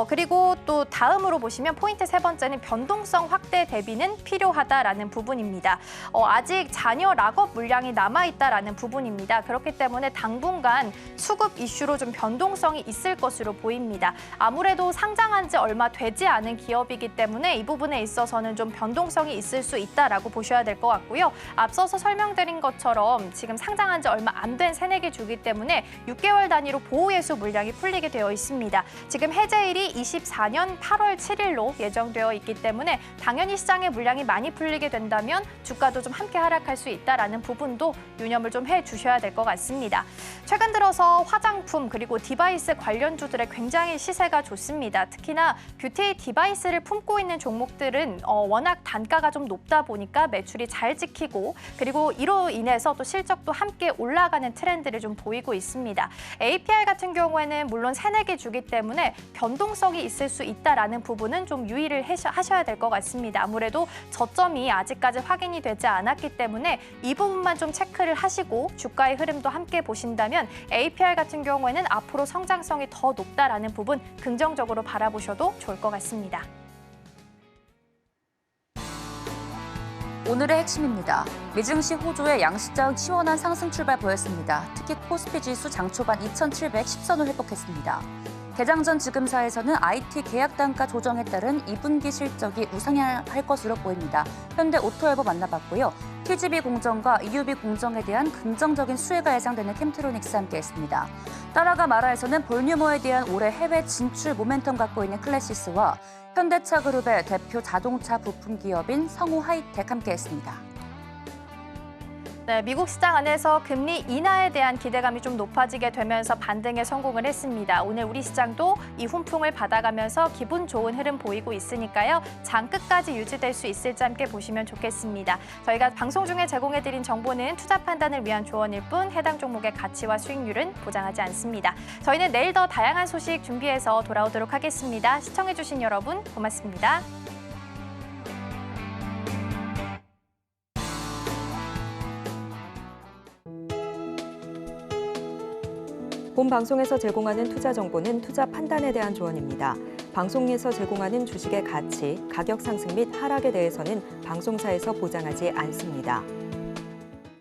그리고 또 다음으로 보시면 포인트 세 번째는 변동성 확대 대비는 필요하다라는 부분입니다. 아직 잔여 락업 물량이 남아있다라는 부분입니다. 그렇기 때문에 당분간 수급 이슈로 좀 변동성이 있을 것으로 보입니다. 아무래도 상장한 지 얼마 되지 않은 기업이기 때문에 이 부분에 있어서는 좀 변동성이 있을 수 있다라고 보셔야 될 것 같고요. 앞서서 설명드린 것처럼 지금 상장한 지 얼마 안 된 새내기 주기 때문에 6개월 단위로 보호예수 물량이 풀리게 되어 있습니다. 지금 해제일이 24년 8월 7일로 예정되어 있기 때문에 당연히 시장에 물량이 많이 풀리게 된다면 주가도 좀 함께 하락할 수 있다라는 부분도 유념을 좀 해주셔야 될 것 같습니다. 최근 들어서 화장품 그리고 디바이스 관련주들의 굉장히 시세가 좋습니다. 특히나 뷰티 디바이스를 품고 있는 종목들은 워낙 단가가 좀 높다 보니까 매출이 잘 찍히고 그리고 이로 인해서 또 실적도 함께 올라가는 트렌드를 좀 보이고 있습니다. APR 같은 경우에는 물론 새내기 주기 때문에 변동성이 있을 수 있다라는 부분은 좀 유의를 하셔야 될 것 같습니다. 아무래도 저점이 아직까지 확인이 되지 않았기 때문에 이 부분만 좀 체크를 하시고 주가의 흐름도 함께 보신다면 APR 같은 경우에는 앞으로 성장성이 더 높다라는 부분 긍정적으로 바라보셔도 좋을 것 같습니다. 오늘의 핵심입니다. 미증시 호조의 양시장 시원한 상승 출발 보였습니다. 특히 코스피 지수 장 초반 2,710선을 회복했습니다. 개장 전 지금사에서는 IT 계약 단가 조정에 따른 2분기 실적이 우상향할 것으로 보입니다. 현대 오토웨버 만나봤고요. TGB 공정과 EUB 공정에 대한 긍정적인 수혜가 예상되는 캠트로닉스 함께했습니다. 따라가 마라에서는 볼뉴머에 대한 올해 해외 진출 모멘텀 갖고 있는 클래시스와 현대차 그룹의 대표 자동차 부품 기업인 성우 하이텍 함께했습니다. 네, 미국 시장 안에서 금리 인하에 대한 기대감이 좀 높아지게 되면서 반등에 성공을 했습니다. 오늘 우리 시장도 이 훈풍을 받아가면서 기분 좋은 흐름 보이고 있으니까요. 장 끝까지 유지될 수 있을지 함께 보시면 좋겠습니다. 저희가 방송 중에 제공해드린 정보는 투자 판단을 위한 조언일 뿐 해당 종목의 가치와 수익률은 보장하지 않습니다. 저희는 내일 더 다양한 소식 준비해서 돌아오도록 하겠습니다. 시청해주신 여러분 고맙습니다. 본 방송에서 제공하는 투자 정보는 투자 판단에 대한 조언입니다. 방송에서 제공하는 주식의 가치, 가격 상승 및 하락에 대해서는 방송사에서 보장하지 않습니다.